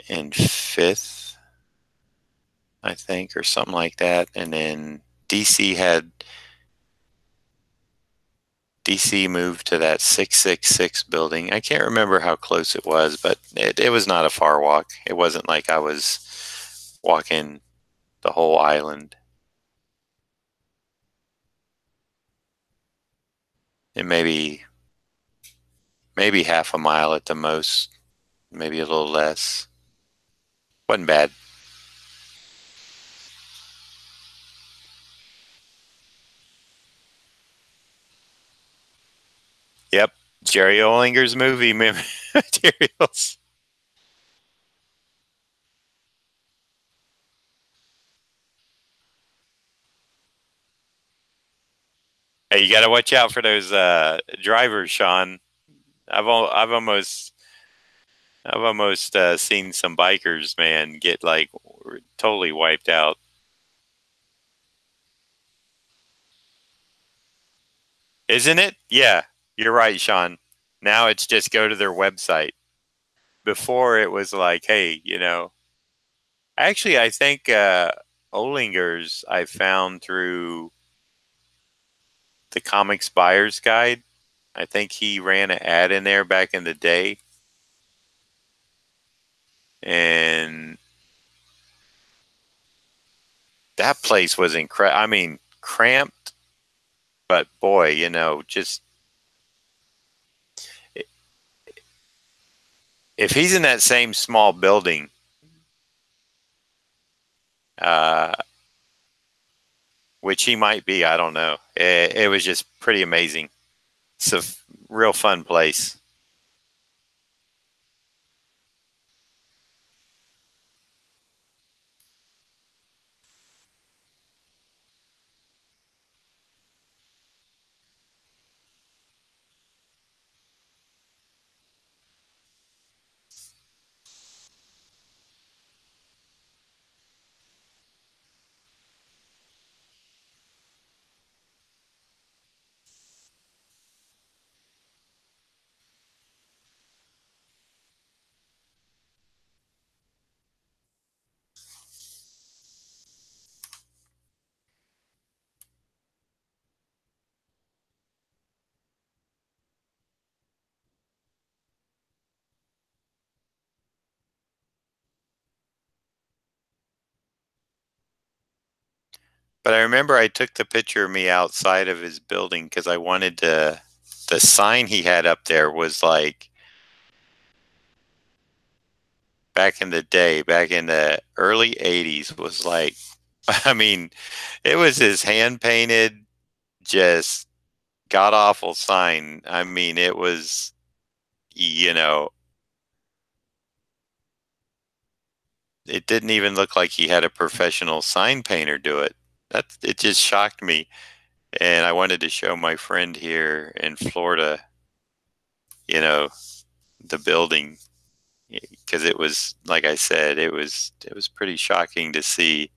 in Fifth, I think, or something like that. And then DC had DC moved to that 666 building. I can't remember how close it was, but it was not a far walk. It wasn't like I was walking the whole island. It maybe half a mile at the most, maybe a little less. Wasn't bad. Yep. Jerry Olinger's movie materials. Hey, you got to watch out for those drivers, Sean. I've al- I've almost I've almost seen some bikers, man, get like totally wiped out. Isn't it? Yeah, you're right, Sean. Now it's just go to their website. Before it was like, hey, actually, I think Olinger's I found through the Comics Buyer's Guide. I think he ran an ad in there back in the day, and that place was incredible. I mean, cramped, but boy, just if he's in that same small building, uh, which he might be, I don't know. It was just pretty amazing. It's a real fun place. But I remember I took the picture of me outside of his building because I wanted to. The sign he had up there was like back in the day, back in the early 80s, was like, I mean, it was his hand painted, just god awful sign. I mean, it was, you know, it didn't even look like he had a professional sign painter do it. It just shocked me. And I wanted to show my friend here in Florida, you know, the building because it was like I said, it was pretty shocking to see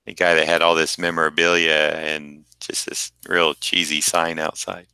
a guy that had all this memorabilia and just this real cheesy sign outside.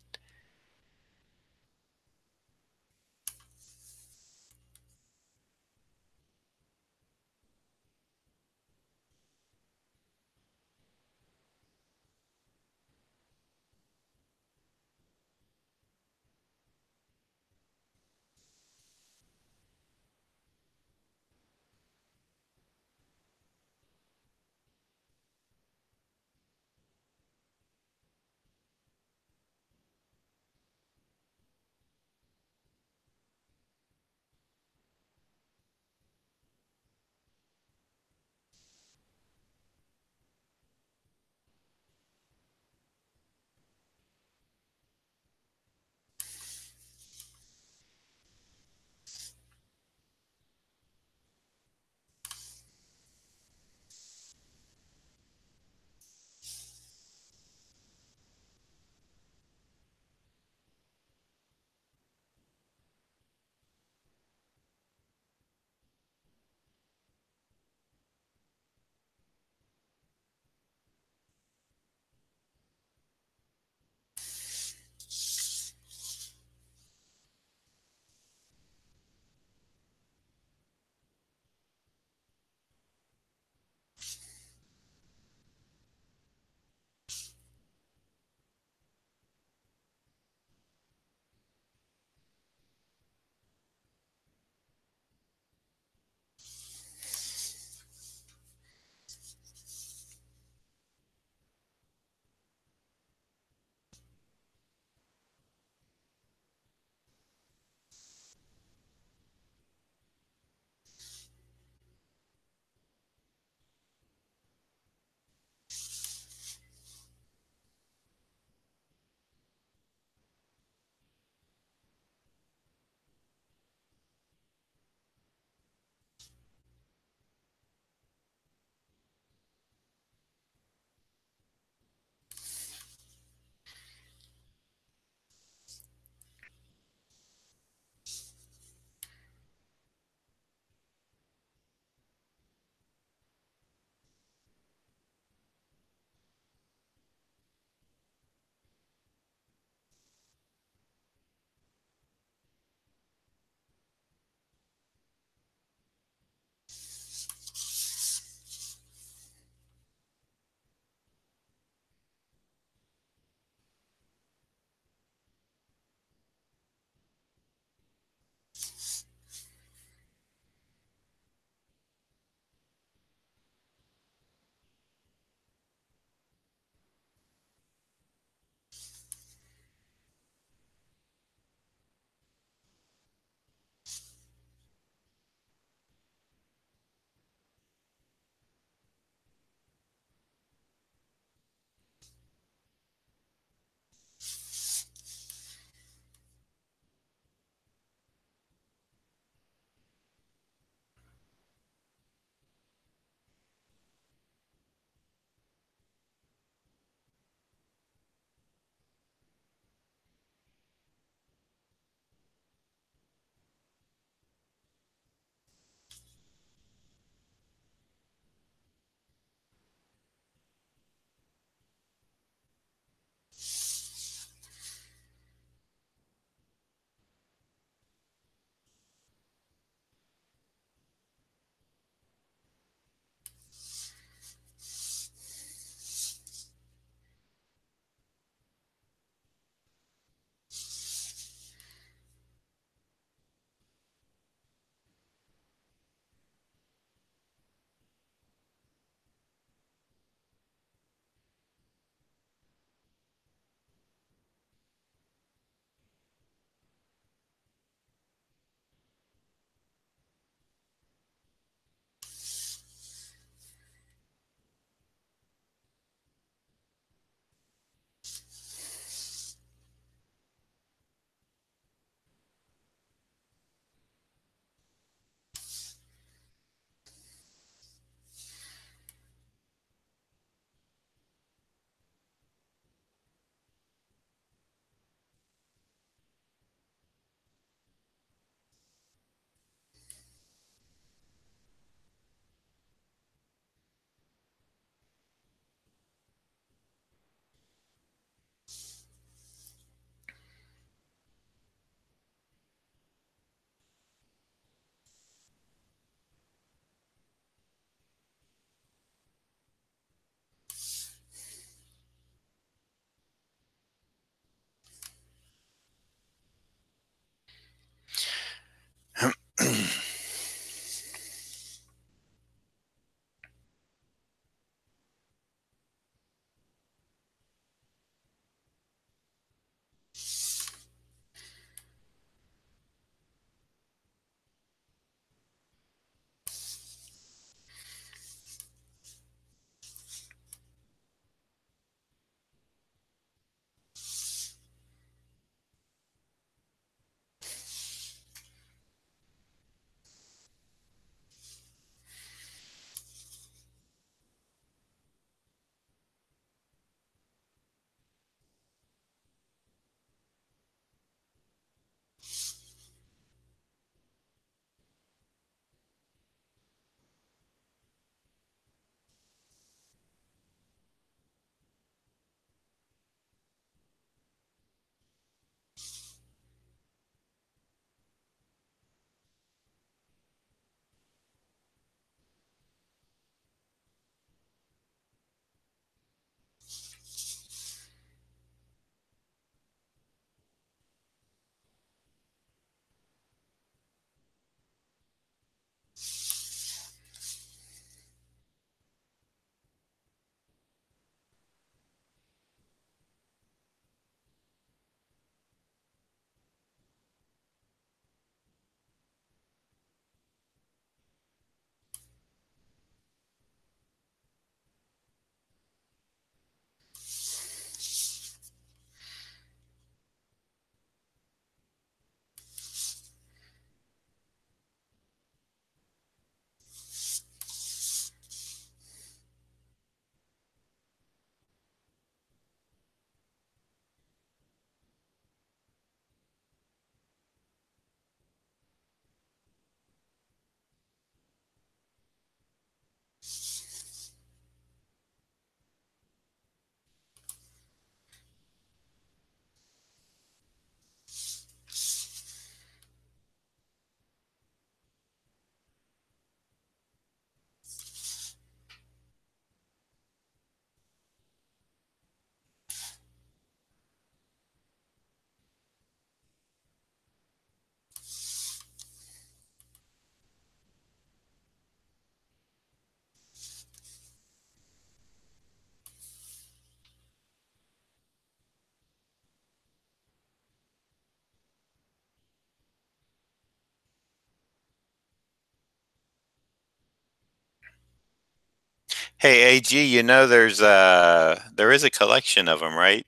Hey, AG, there is a collection of them, right?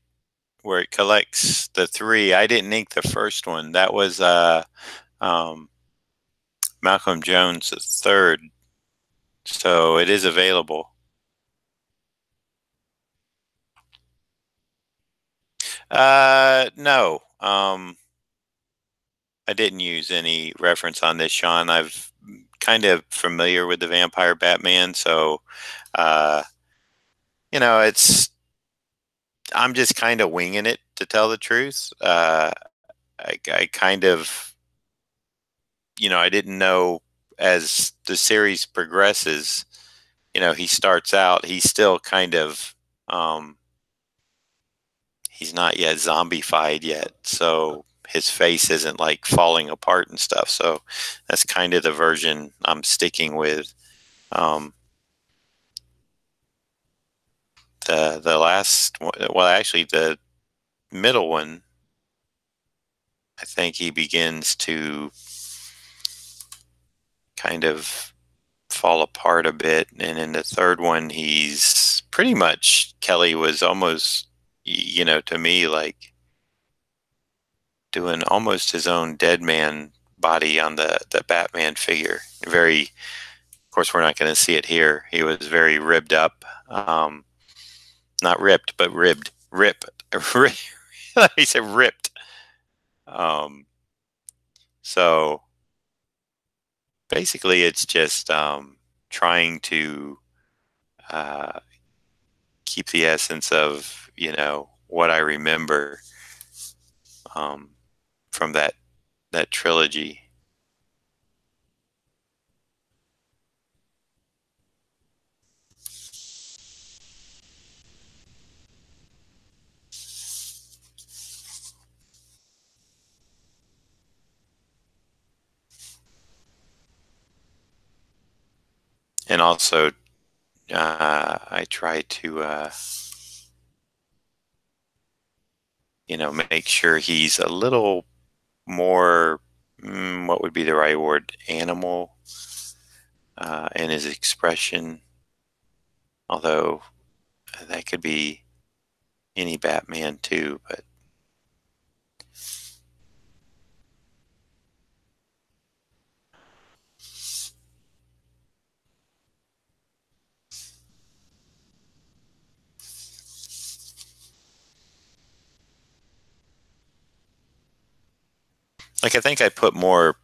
Where it collects the three. I didn't ink the first one. That was um, Malcolm Jones the third. So it is available. No. I didn't use any reference on this, Sean. I've kind of familiar with the Vampire Batman, so uh, it's I'm just kind of winging it to tell the truth. I kind of, I didn't know as the series progresses. He starts out, he's still kind of, he's not yet zombified yet, so his face isn't like falling apart and stuff. So that's kind of the version I'm sticking with. Um, the last one, well, actually, the middle one, I think he begins to kind of fall apart a bit. And in the third one, he's pretty much, Kelly was almost, to me, like doing almost his own dead man body on the Batman figure. Very, of course, we're not going to see it here. He was very ribbed up. Not ripped, but ribbed. Rip. He said ripped. Um, so basically, it's just trying to uh, keep the essence of what I remember um, from that trilogy. And also, I try to make sure he's a little more, what would be the right word, animal in his expression. Although that could be any Batman too, but like I think I put more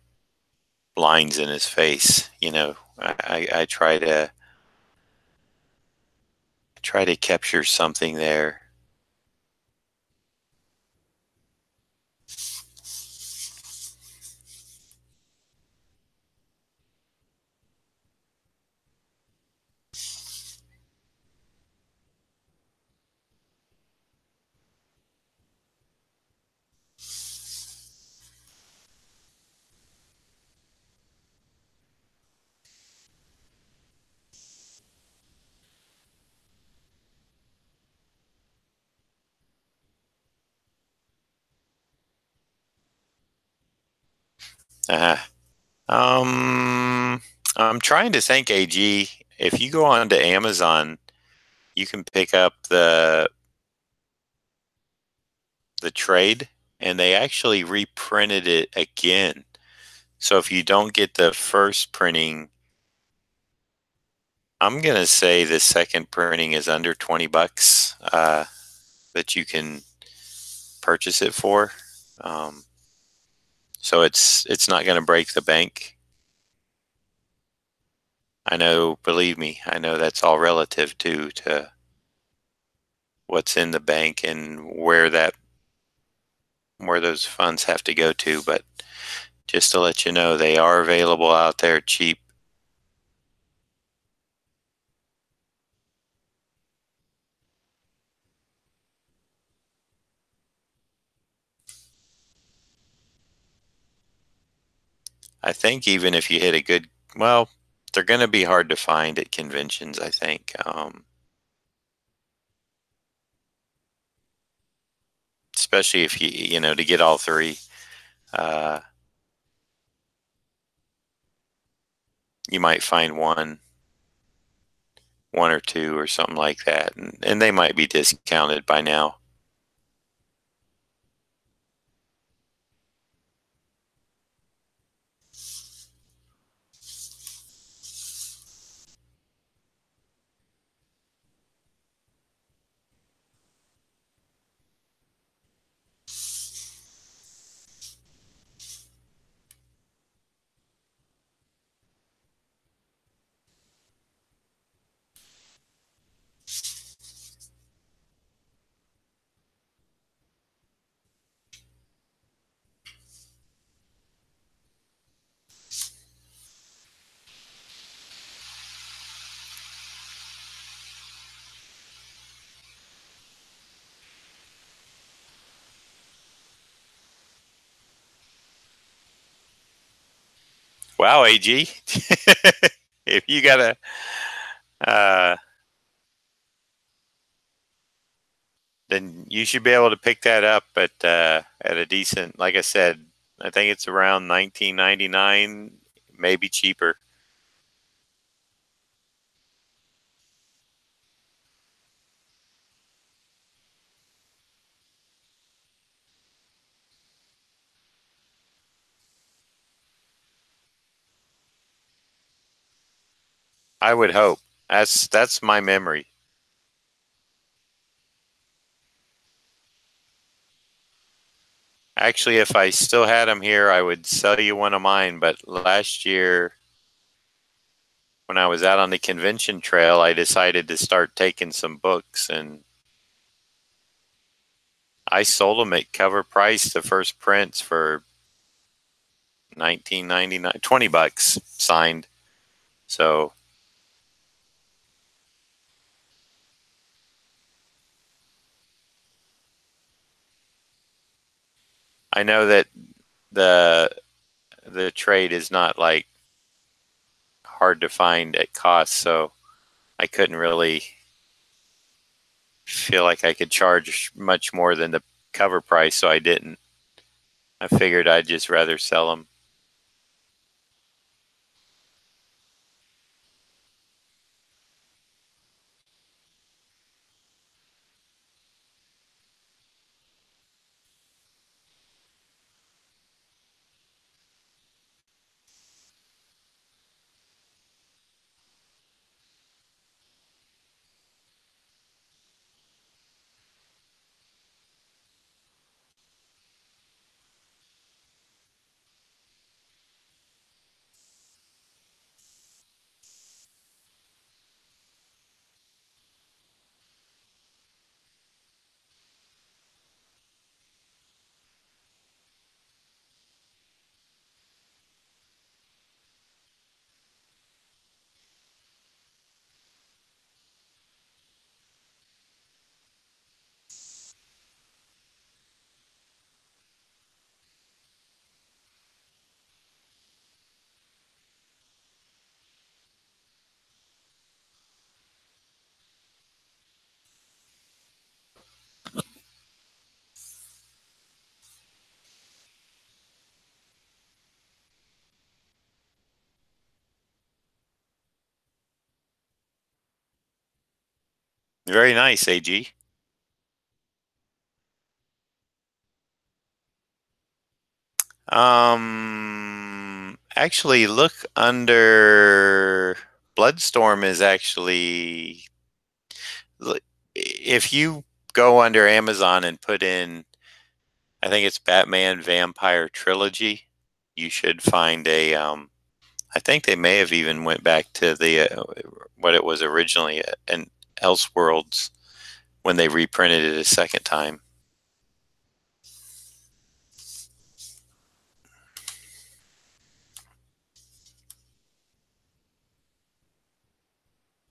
lines in his face. I try to capture something there. Uh, um, I'm trying to think, AG. If you go on to Amazon, you can pick up the trade, and they actually reprinted it again. So if you don't get the first printing, I'm gonna say the second printing is under $20 that you can purchase it for. Um, so it's not gonna break the bank. I know, believe me, I know that's all relative to what's in the bank and where those funds have to go to, but just to let you know, they are available out there cheap. I think even if you hit a good, well, they're going to be hard to find at conventions, I think. Especially if to get all three, uh, you might find one one or two or something like that, and they might be discounted by now. Wow, AG, if you got uh, then you should be able to pick that up at a decent. Like I said, I think it's around 19.99, maybe cheaper. I would hope. That's my memory. Actually, if I still had them here, I would sell you one of mine. But last year, when I was out on the convention trail, I decided to start taking some books, and I sold them at cover price, the first prints for 19.99, $20 signed. So I know that the the trade is not like hard to find at cost, so I couldn't really feel like I could charge much more than the cover price, so I didn't. I figured I'd just rather sell them. Very nice, AG. Actually, look under Bloodstorm is actually if you go under Amazon and put in, I think it's Batman Vampire Trilogy, you should find a. I think they may have even went back to the what it was originally an Elseworlds when they reprinted it a second time.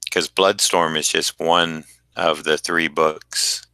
Because Bloodstorm is just one of the three books.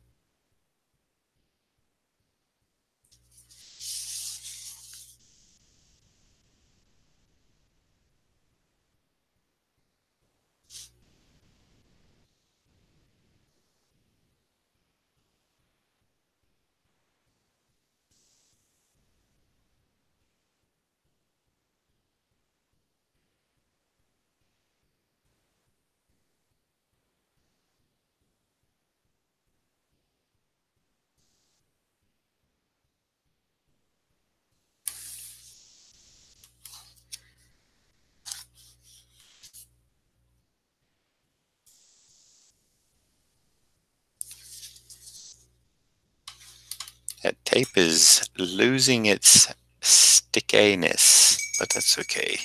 tape is losing its stickiness, but that's okay.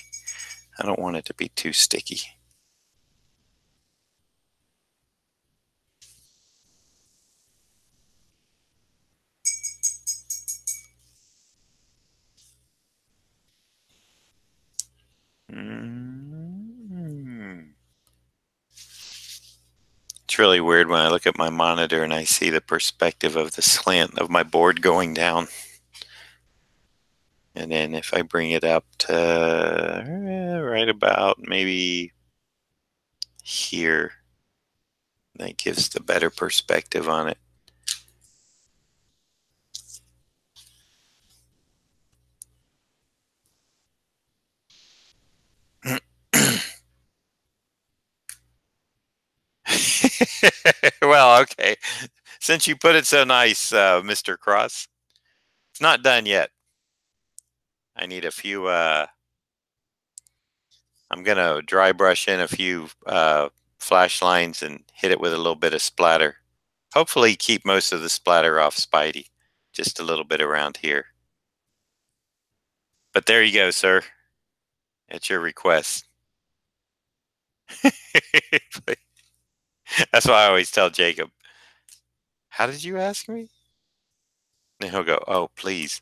I don't want it to be too sticky. It's really weird when I look at my monitor and I see the perspective of the slant of my board going down. And then if I bring it up to right about maybe here, that gives the better perspective on it. Well, okay. Since you put it so nice, Mr. Cross, it's not done yet. I need a few, I'm going to dry brush in a few flash lines and hit it with a little bit of splatter. Hopefully keep most of the splatter off Spidey. Just a little bit around here. But there you go, sir. At your request. That's why I always tell Jacob, how did you ask me? And he'll go, oh, please.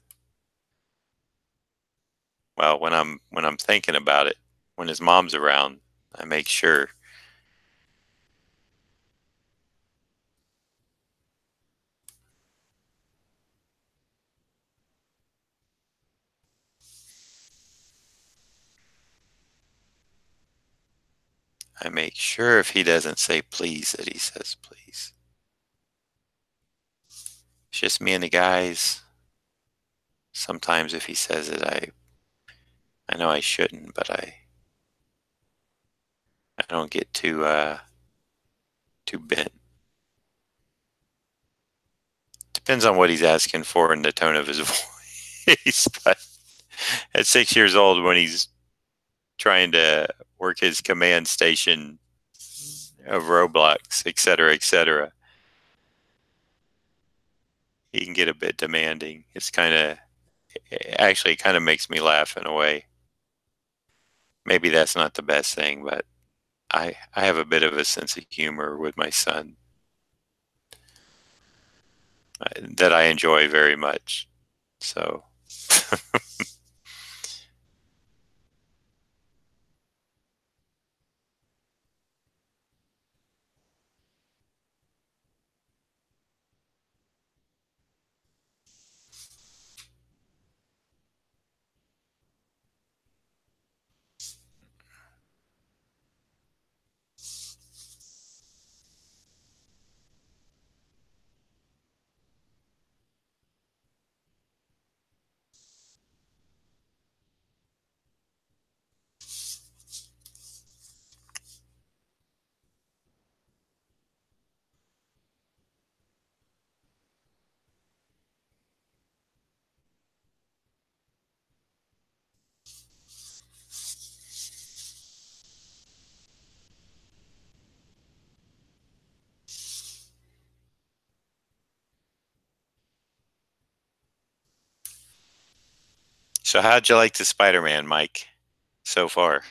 Well, when I'm thinking about it, when his mom's around, I make sure. I make sure if he doesn't say please that he says please. It's just me and the guys. Sometimes if he says it, I know I shouldn't, but I don't get too bent. Depends on what he's asking for and the tone of his voice. But at 6 years old, when he's trying to work his command station of Roblox, etc., he can get a bit demanding. It's actually kind of makes me laugh in a way. Maybe that's not the best thing, but I have a bit of a sense of humor with my son that I enjoy very much. So, so how'd you like the Spider-Man, Mike, so far?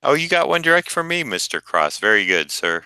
Oh, you got one direct from me, Mr. Cross. Very good, sir.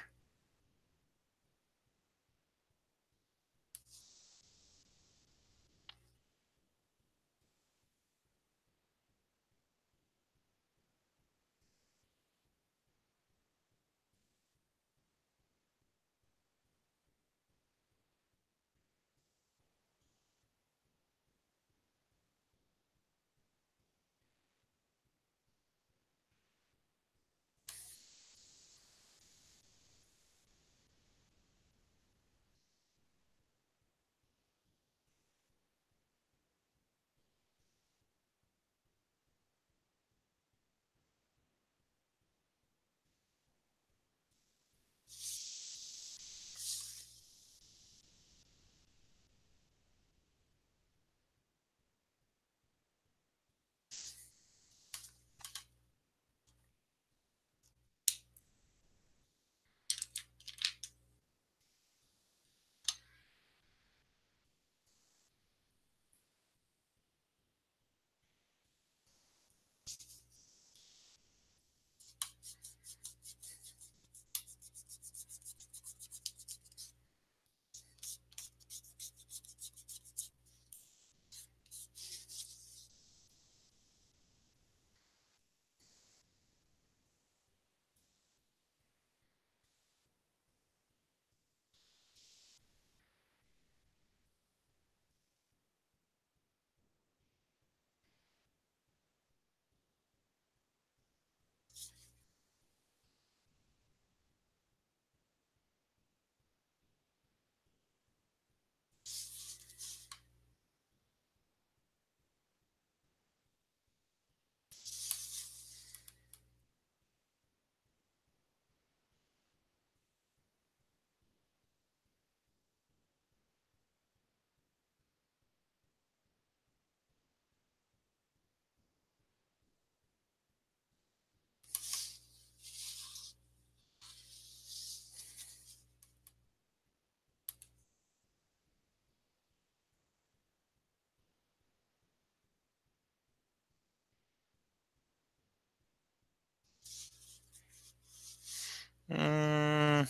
Mm,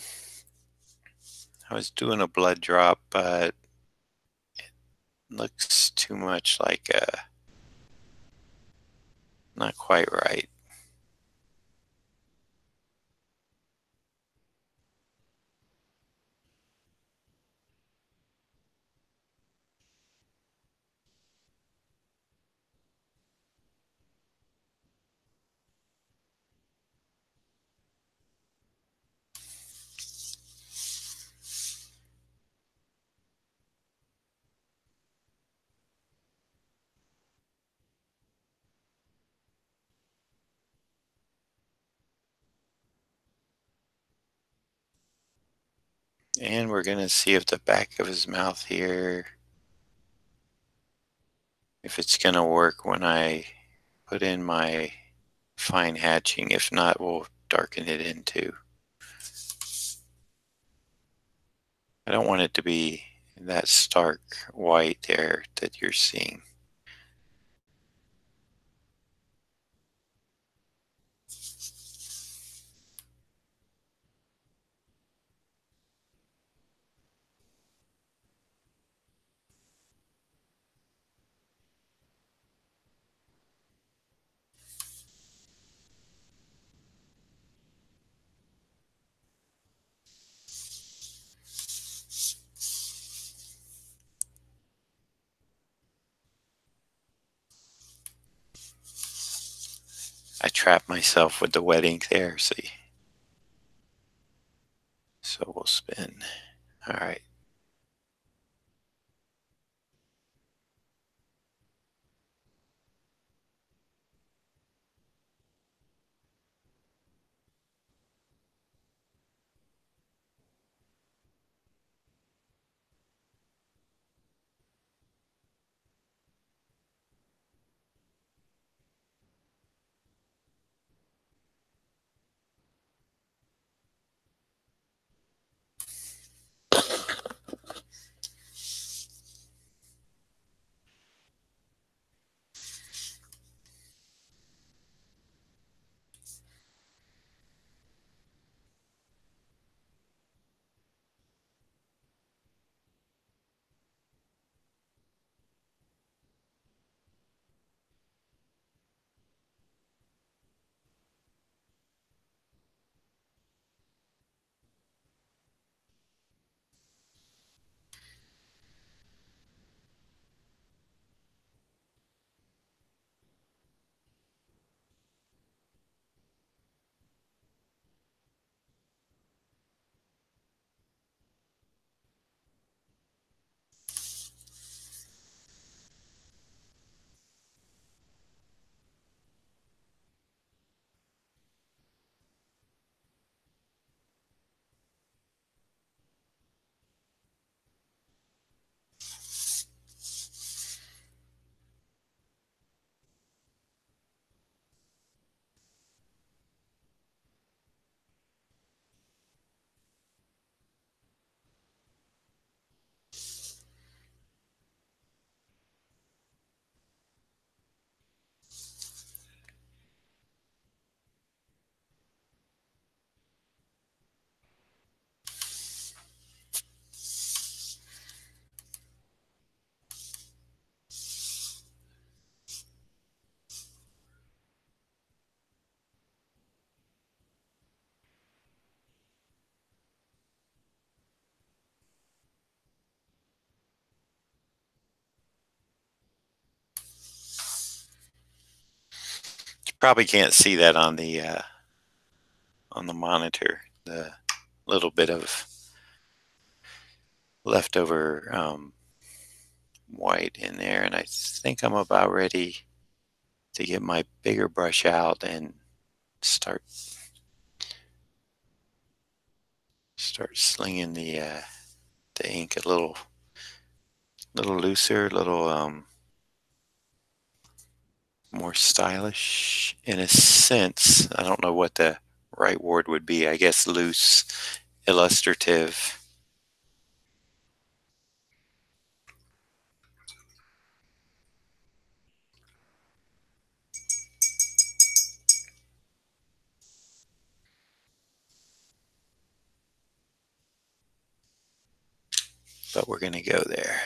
I was doing a blood drop, but looks too much like not quite right. And we're gonna see if the back of his mouth here, if it's gonna work when I put in my fine hatching. If not, we'll darken it in too. I don't want it to be that stark white there that you're seeing. I trapped myself with the wet ink there, see? So we'll spin. All right. You probably can't see that on the monitor. The little bit of leftover white in there, and I think I'm about ready to get my bigger brush out and start slinging the ink a little looser, a little more stylish in a sense. I don't know what the right word would be. I guess loose, illustrative. but we're going to go there.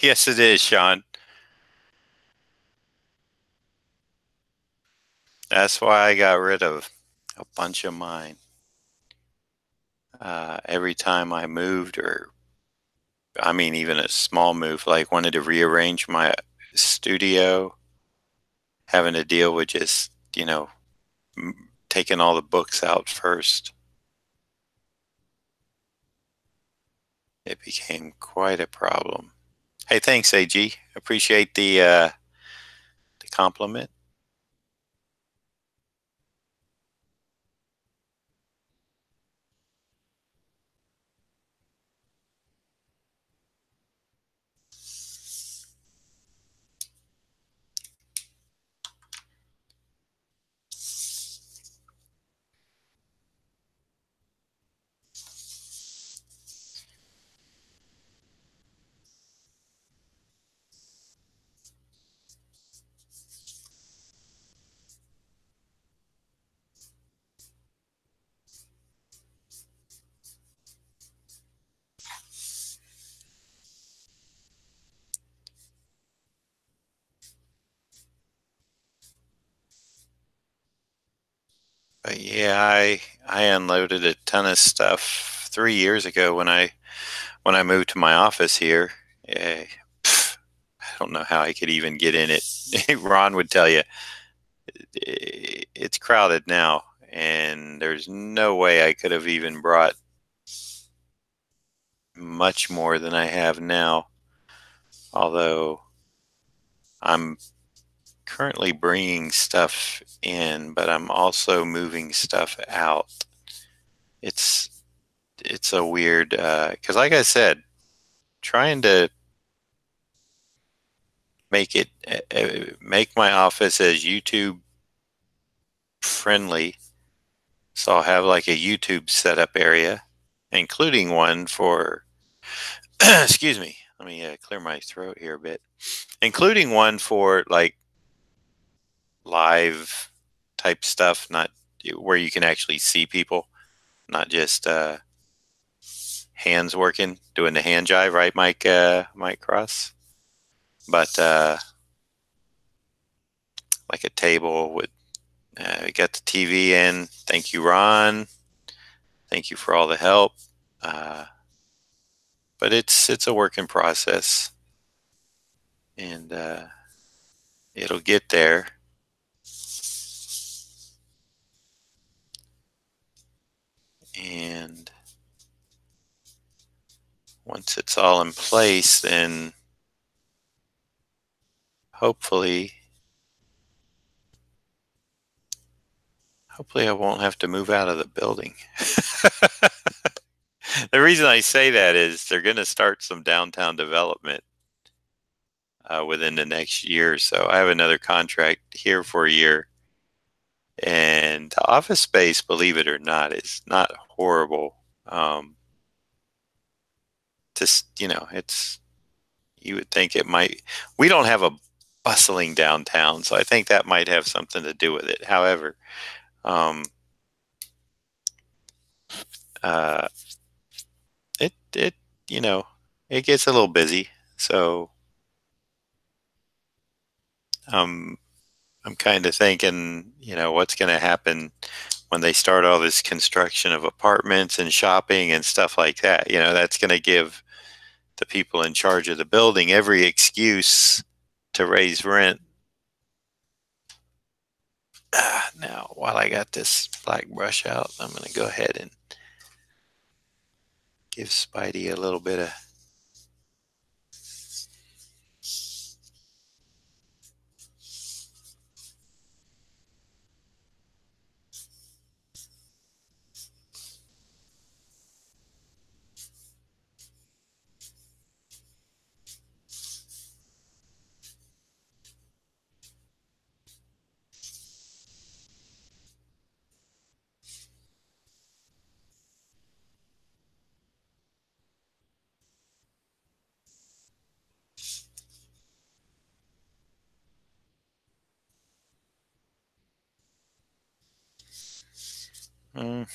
Yes, it is, Sean. That's why I got rid of a bunch of mine. Every time I moved, or I mean, even a small move, like wanted to rearrange my studio, having to deal with just, taking all the books out first, it became quite a problem. Hey, thanks, AG. Appreciate the compliment. But yeah, I unloaded a ton of stuff 3 years ago when I moved to my office here. Eh, I don't know how I could even get in it. Ron would tell you it's crowded now, and there's no way I could have even brought much more than I have now. Although I'm currently bringing stuff in, but I'm also moving stuff out. It's it's a weird because, like I said, trying to make my office as YouTube friendly. So I'll have like a YouTube setup area, including one for, excuse me, let me clear my throat here a bit, including one for like live type stuff, not where you can actually see people, not just hands working, doing the hand jive, right, Mike Cross? But like a table with, we got the TV in. Thank you, Ron. Thank you for all the help. Uh, but it's a work in process, and it'll get there. And once it's all in place, then hopefully, hopefully I won't have to move out of the building. The reason I say that is they're going to start some downtown development within the next year or so. I have another contract here for a year, and the office space, believe it or not, is not horrible. Just, it's, you would think it might. We don't have a bustling downtown, so I think that might have something to do with it. However, um, uh, it you know it gets a little busy, so um, I'm kind of thinking, what's going to happen when they start all this construction of apartments and shopping and stuff like that. That's going to give the people in charge of the building every excuse to raise rent. Now, while I got this black brush out, I'm going to go ahead and give Spidey a little bit of. Mm.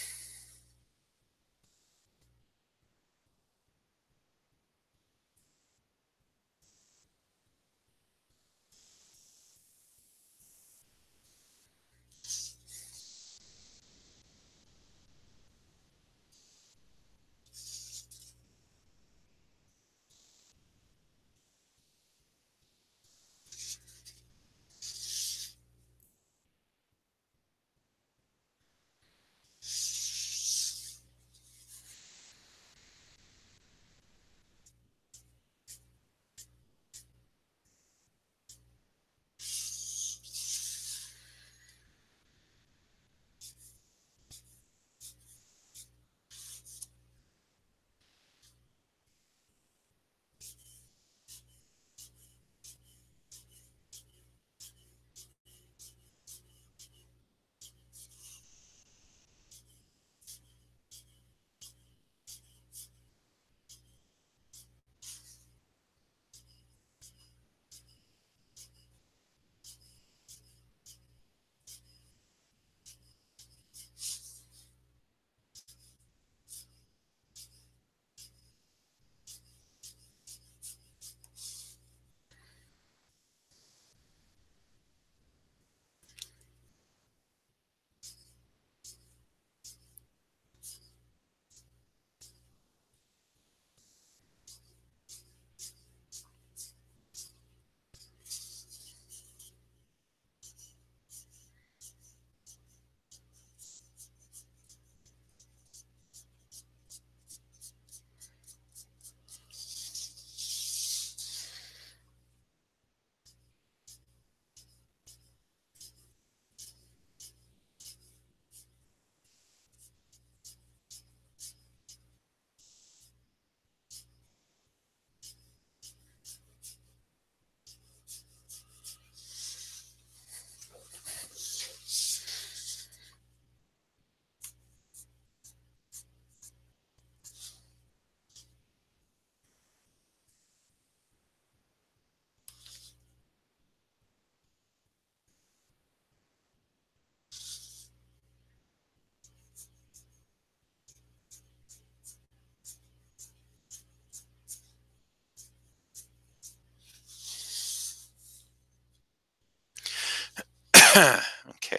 Okay.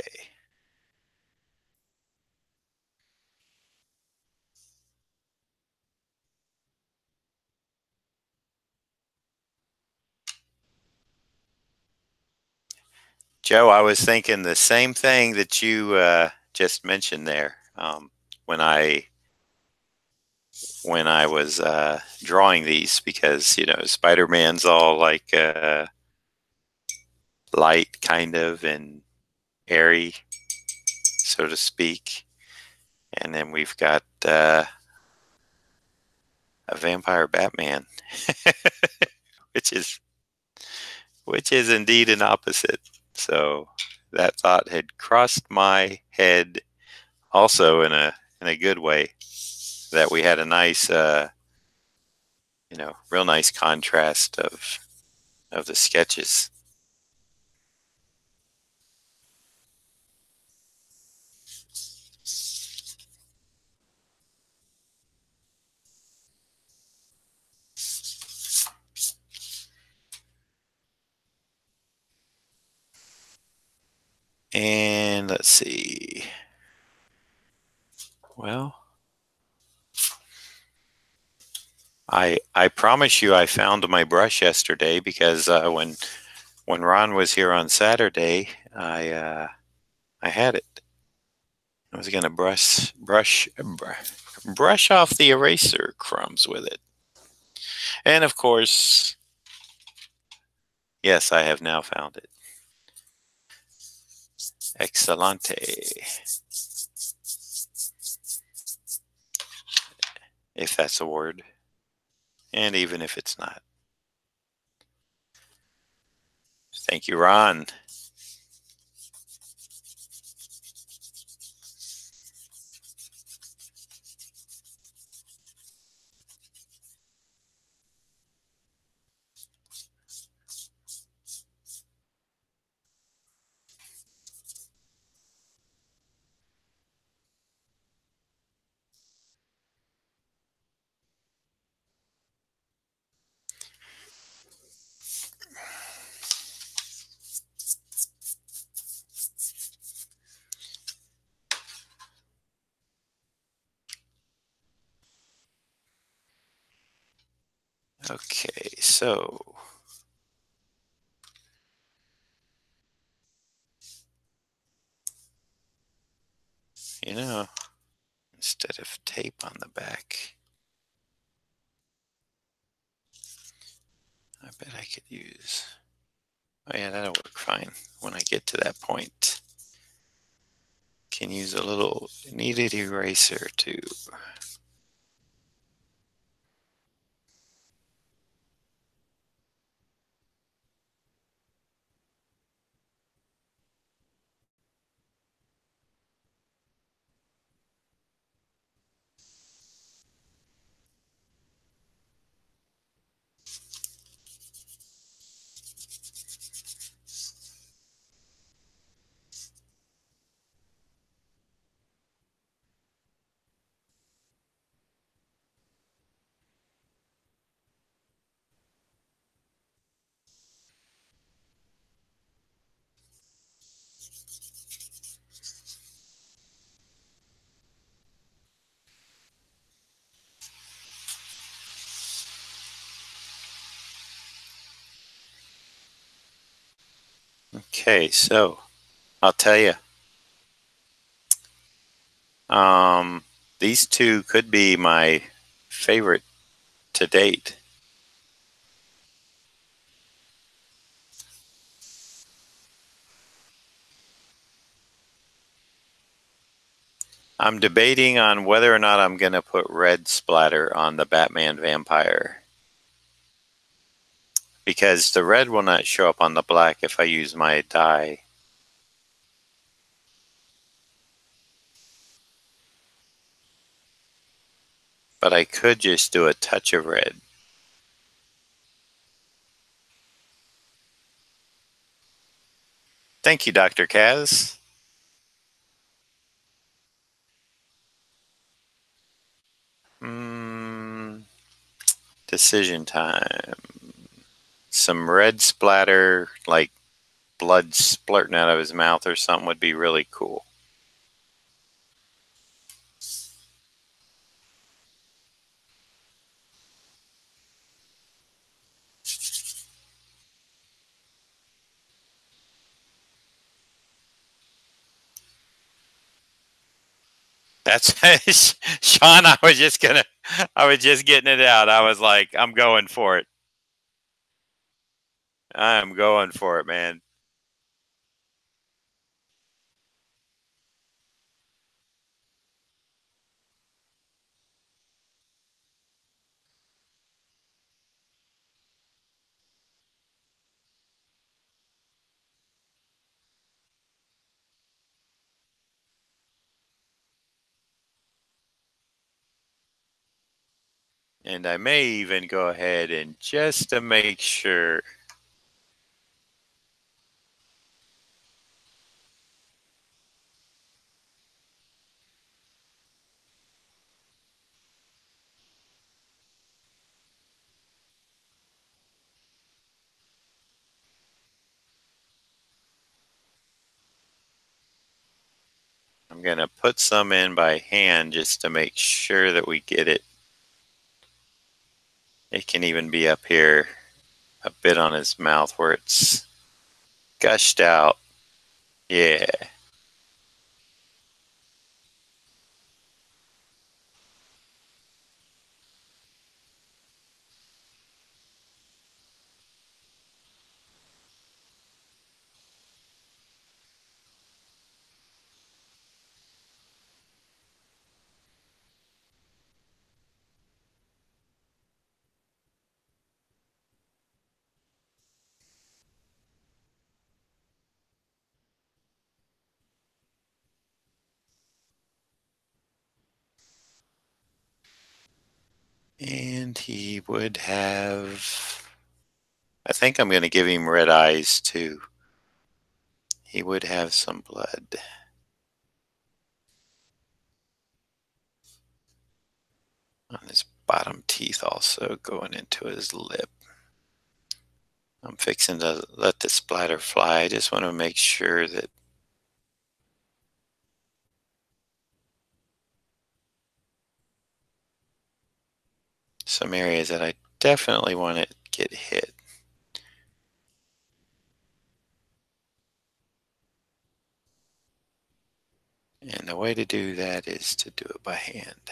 Joe, I was thinking the same thing that you just mentioned there. When I when I was drawing these, because Spider-Man's all like light, kind of, and airy, so to speak, and then we've got a vampire Batman, which is indeed an opposite. So that thought had crossed my head also in a good way, that we had a nice real nice contrast of the sketches. And let's see. Well, I promise you I found my brush yesterday, because when Ron was here on Saturday, I had it. I was gonna brush off the eraser crumbs with it. And of course, yes, I have now found it. Excelente. If that's a word. And even if it's not. Thank you, Ron. Okay, so you know, instead of tape on the back, I bet I could use. Oh yeah, that'll work fine when I get to that point. Can use a little kneaded eraser too. Okay, so I'll tell you, um, these two could be my favorite to date. I'm debating on whether or not I'm going to put red splatter on the Batman vampire, because the red will not show up on the black if I use my dye. But I could just do a touch of red. Thank you, Dr. Kaz. Mm, decision time. Some red splatter, like blood splurting out of his mouth or something, would be really cool. That's Sean. I was just getting it out. I was like, I'm going for it. I'm going for it, man. And I may even go ahead and just to make sure, I'm going to put some in by hand just to make sure that we get it. It can even be up here a bit on his mouth where it's gushed out. Yeah. And he would have. I think I'm going to give him red eyes too. He would have some blood on his bottom teeth, also going into his lip. I'm fixing to let the splatter fly. I just want to make sure that some areas that I definitely want it to get hit. And the way to do that is to do it by hand.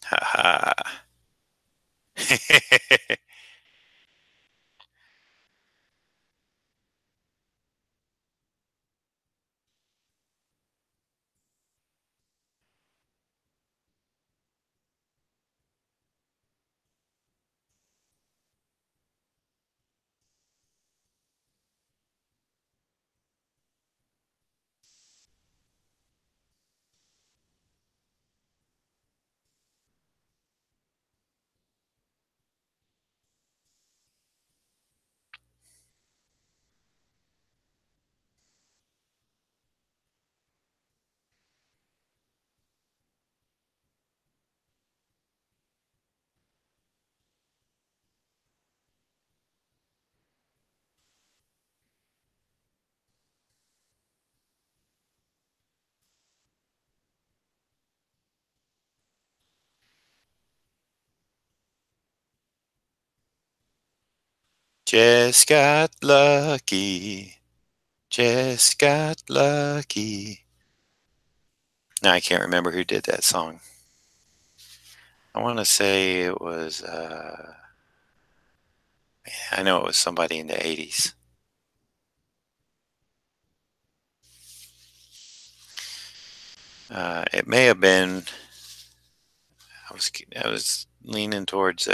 Ha ha. Just got lucky. Just got lucky. Now I can't remember who did that song. I want to say it was, I know it was somebody in the 80s. It may have been, I was leaning towards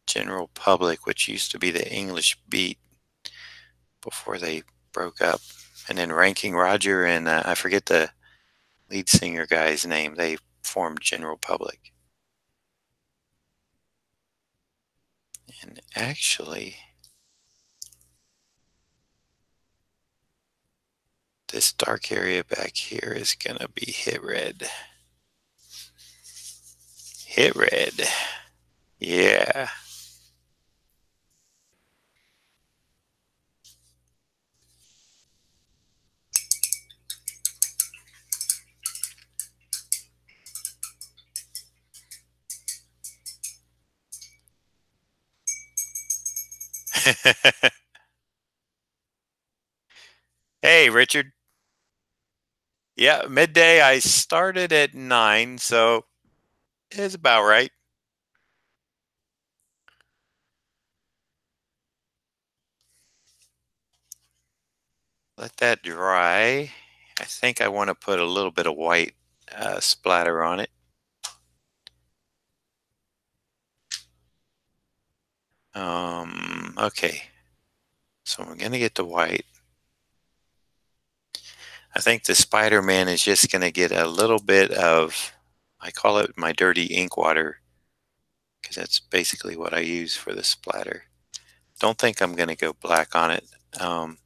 General Public, which used to be the English Beat before they broke up. And then Ranking Roger and I forget the lead singer guy's name. They formed General Public. And actually, this dark area back here is going to be hit red. Hit red. Yeah. Hey, Richard. Yeah, midday. I started at 9, so it's about right. Let that dry. I think I want to put a little bit of white splatter on it. Okay. So we're going to get the white. I think the Spider-Man is just going to get a little bit of, I call it my dirty ink water, because that's basically what I use for the splatter. Don't think I'm going to go black on it. I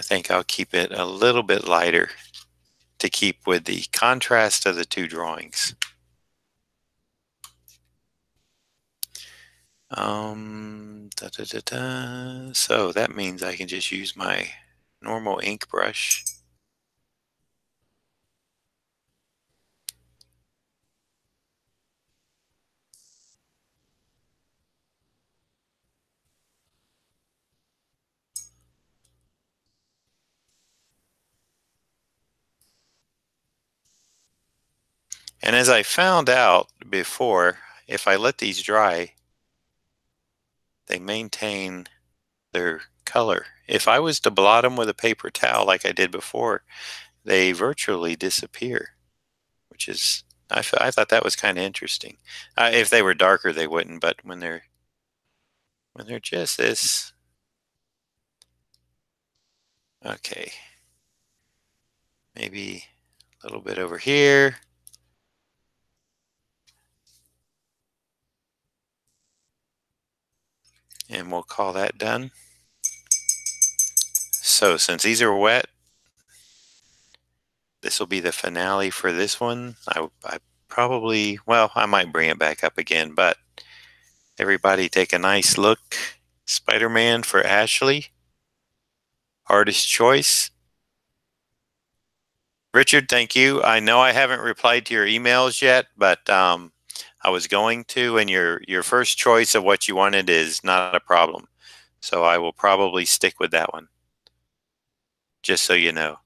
think I'll keep it a little bit lighter to keep with the contrast of the two drawings. So that means I can just use my normal ink brush. And as I found out before, if I let these dry, they maintain their color. If I was to blot them with a paper towel like I did before, they virtually disappear, which is, I thought that was kind of interesting. If they were darker, they wouldn't, but when they're just this, okay. maybe a little bit over here. And we'll call that done. So since these are wet, this will be the finale for this one. I probably, well, I might bring it back up again, but everybody take a nice look. Spider-Man for Ashley. Artist choice. Richard, thank you. I know I haven't replied to your emails yet, but I was going to, and your first choice of what you wanted is not a problem. So I will probably stick with that one, just so you know.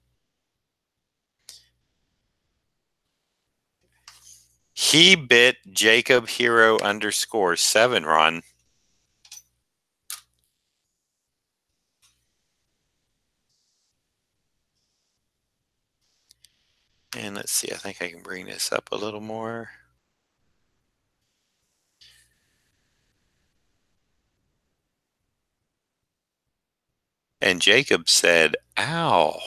He bit Jacob Hero _7, Ron. And let's see, I think I can bring this up a little more. And Jacob said, "Ow.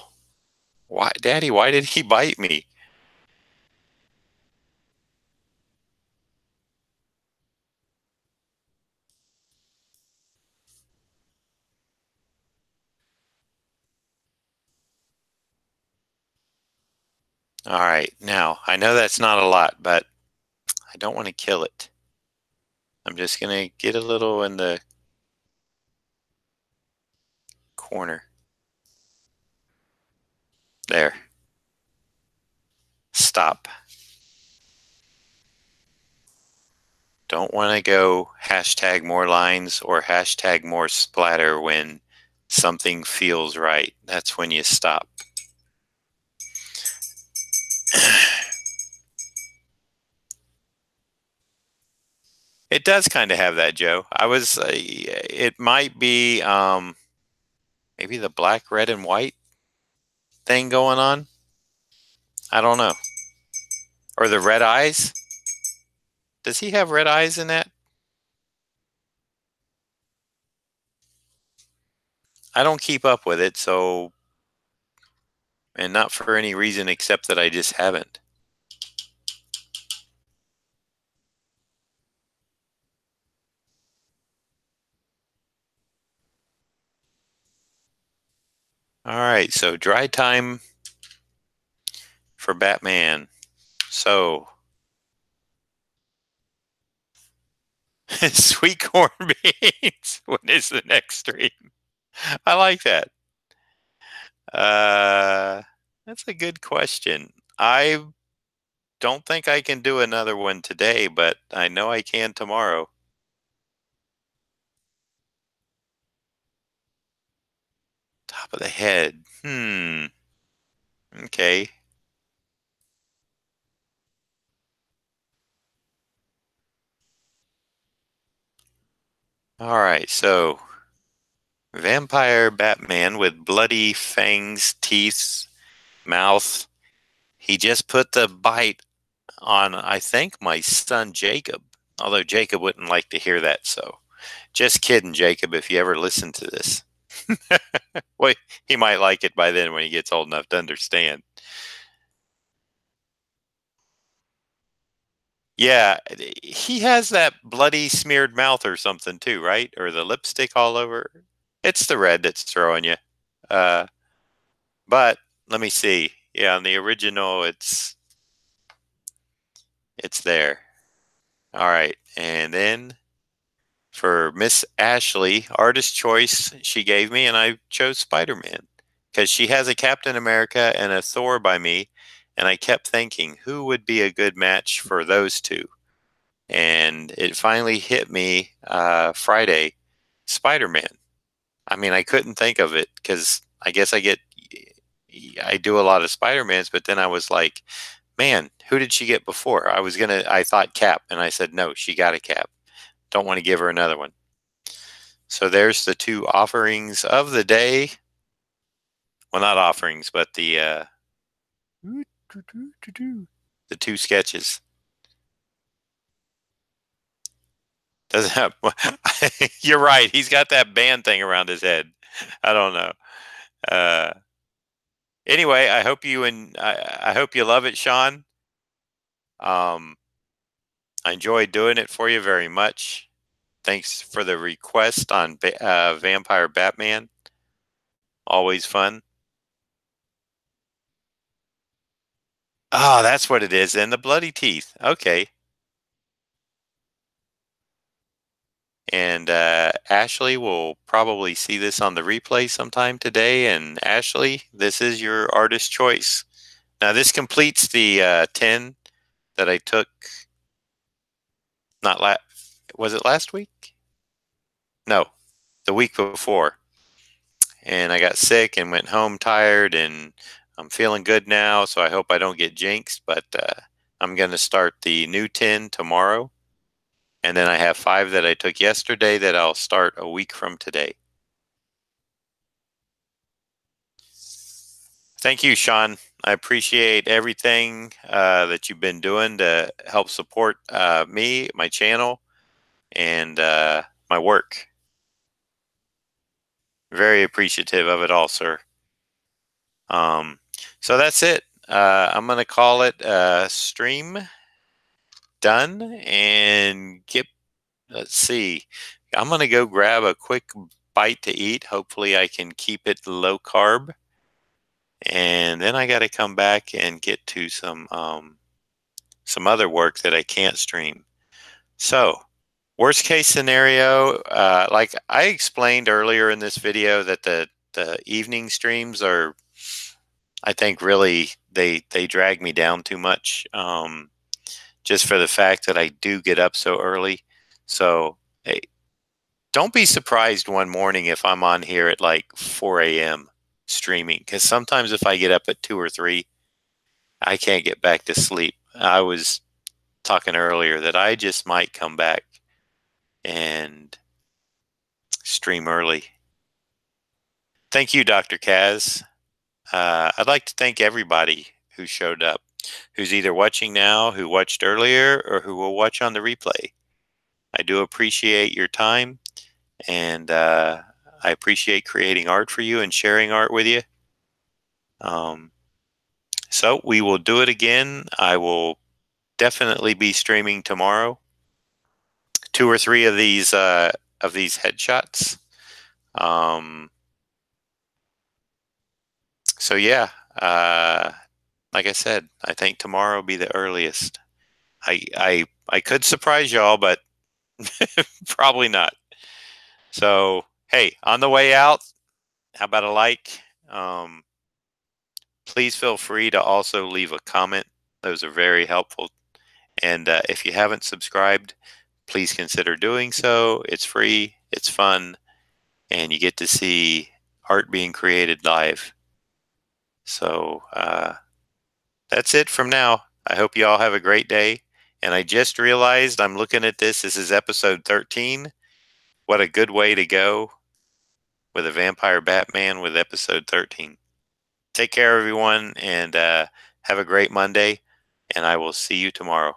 Why, Daddy, why did he bite me?" All right, now, I know that's not a lot, but I don't want to kill it. I'm just going to get a little in the corner. There. Stop. Don't want to go hashtag more lines or hashtag more splatter when something feels right. That's when you stop. It does kind of have that, Joe. It might be maybe the black, red, and white thing going on. I don't know. Or the red eyes. Does he have red eyes in that? I don't keep up with it, so, and not for any reason except that I just haven't. All right, so dry time for Batman. So, sweet corn beans. When is the next stream? I like that. Uh, that's a good question. I don't think I can do another one today, but I know I can tomorrow. Top of the head. Okay. All right. So, vampire Batman with bloody fangs, teeth, mouth. He just put the bite on, I think, my son Jacob. Although Jacob wouldn't like to hear that, so just kidding, Jacob, if you ever listen to this. Well, he might like it by then when he gets old enough to understand. Yeah, he has that bloody smeared mouth or something too, right? Or the lipstick all over. It's the red that's throwing you. Uh, but let me see. Yeah, on the original, it's there. All right, and then for Miss Ashley, artist choice she gave me, and I chose Spider-Man because she has a Captain America and a Thor by me, and I kept thinking who would be a good match for those two, and it finally hit me Friday, Spider-Man. I mean, I couldn't think of it because I do a lot of Spider-Mans, but then I was like, man, who did she get before? I thought Cap, and I said no, she got a Cap. Don't want to give her another one. So there's the two offerings of the day. Well, not offerings, but the two sketches. Doesn't have. You're right. He's got that band thing around his head. I don't know. Uh, Anyway, I hope you love it, Sean. Um, I enjoyed doing it for you very much. Thanks for the request on Vampire Batman. Always fun. Oh, that's what it is. And the bloody teeth. Okay. And Ashley will probably see this on the replay sometime today. And Ashley, this is your artist choice. Now, this completes the 10 that I took. Not was it last week? No, the week before. And I got sick and went home tired, and I'm feeling good now. So I hope I don't get jinxed. But I'm going to start the new 10 tomorrow. And then I have 5 that I took yesterday that I'll start a week from today. Thank you, Sean. I appreciate everything that you've been doing to help support me, my channel, and my work. Very appreciative of it all, sir. So that's it. I'm going to call it stream done and let's see. I'm going to go grab a quick bite to eat. Hopefully I can keep it low carb. And then I got to come back and get to some other work that I can't stream. So, worst case scenario, like I explained earlier in this video, that the evening streams are, I think, really they drag me down too much, just for the fact that I do get up so early. So, hey, don't be surprised one morning if I'm on here at like 4 a.m. streaming, because sometimes if I get up at 2 or 3, I can't get back to sleep. I was talking earlier that I just might come back and stream early. Thank you, Dr. Kaz. I'd like to thank everybody who showed up, who's either watching now, who watched earlier, or who will watch on the replay. I do appreciate your time, and I appreciate creating art for you and sharing art with you. So we will do it again. I will definitely be streaming tomorrow. 2 or 3 of these headshots. So yeah, like I said, I think tomorrow will be the earliest. I could surprise y'all, but probably not. So hey, on the way out, how about a like? Please feel free to also leave a comment. Those are very helpful. And if you haven't subscribed, please consider doing so. It's free, it's fun, and you get to see art being created live. So that's it from now. I hope you all have a great day. And I just realized I'm looking at this. This is episode 13. What a good way to go with a Vampire Batman with episode 13. Take care, everyone, and have a great Monday. And I will see you tomorrow.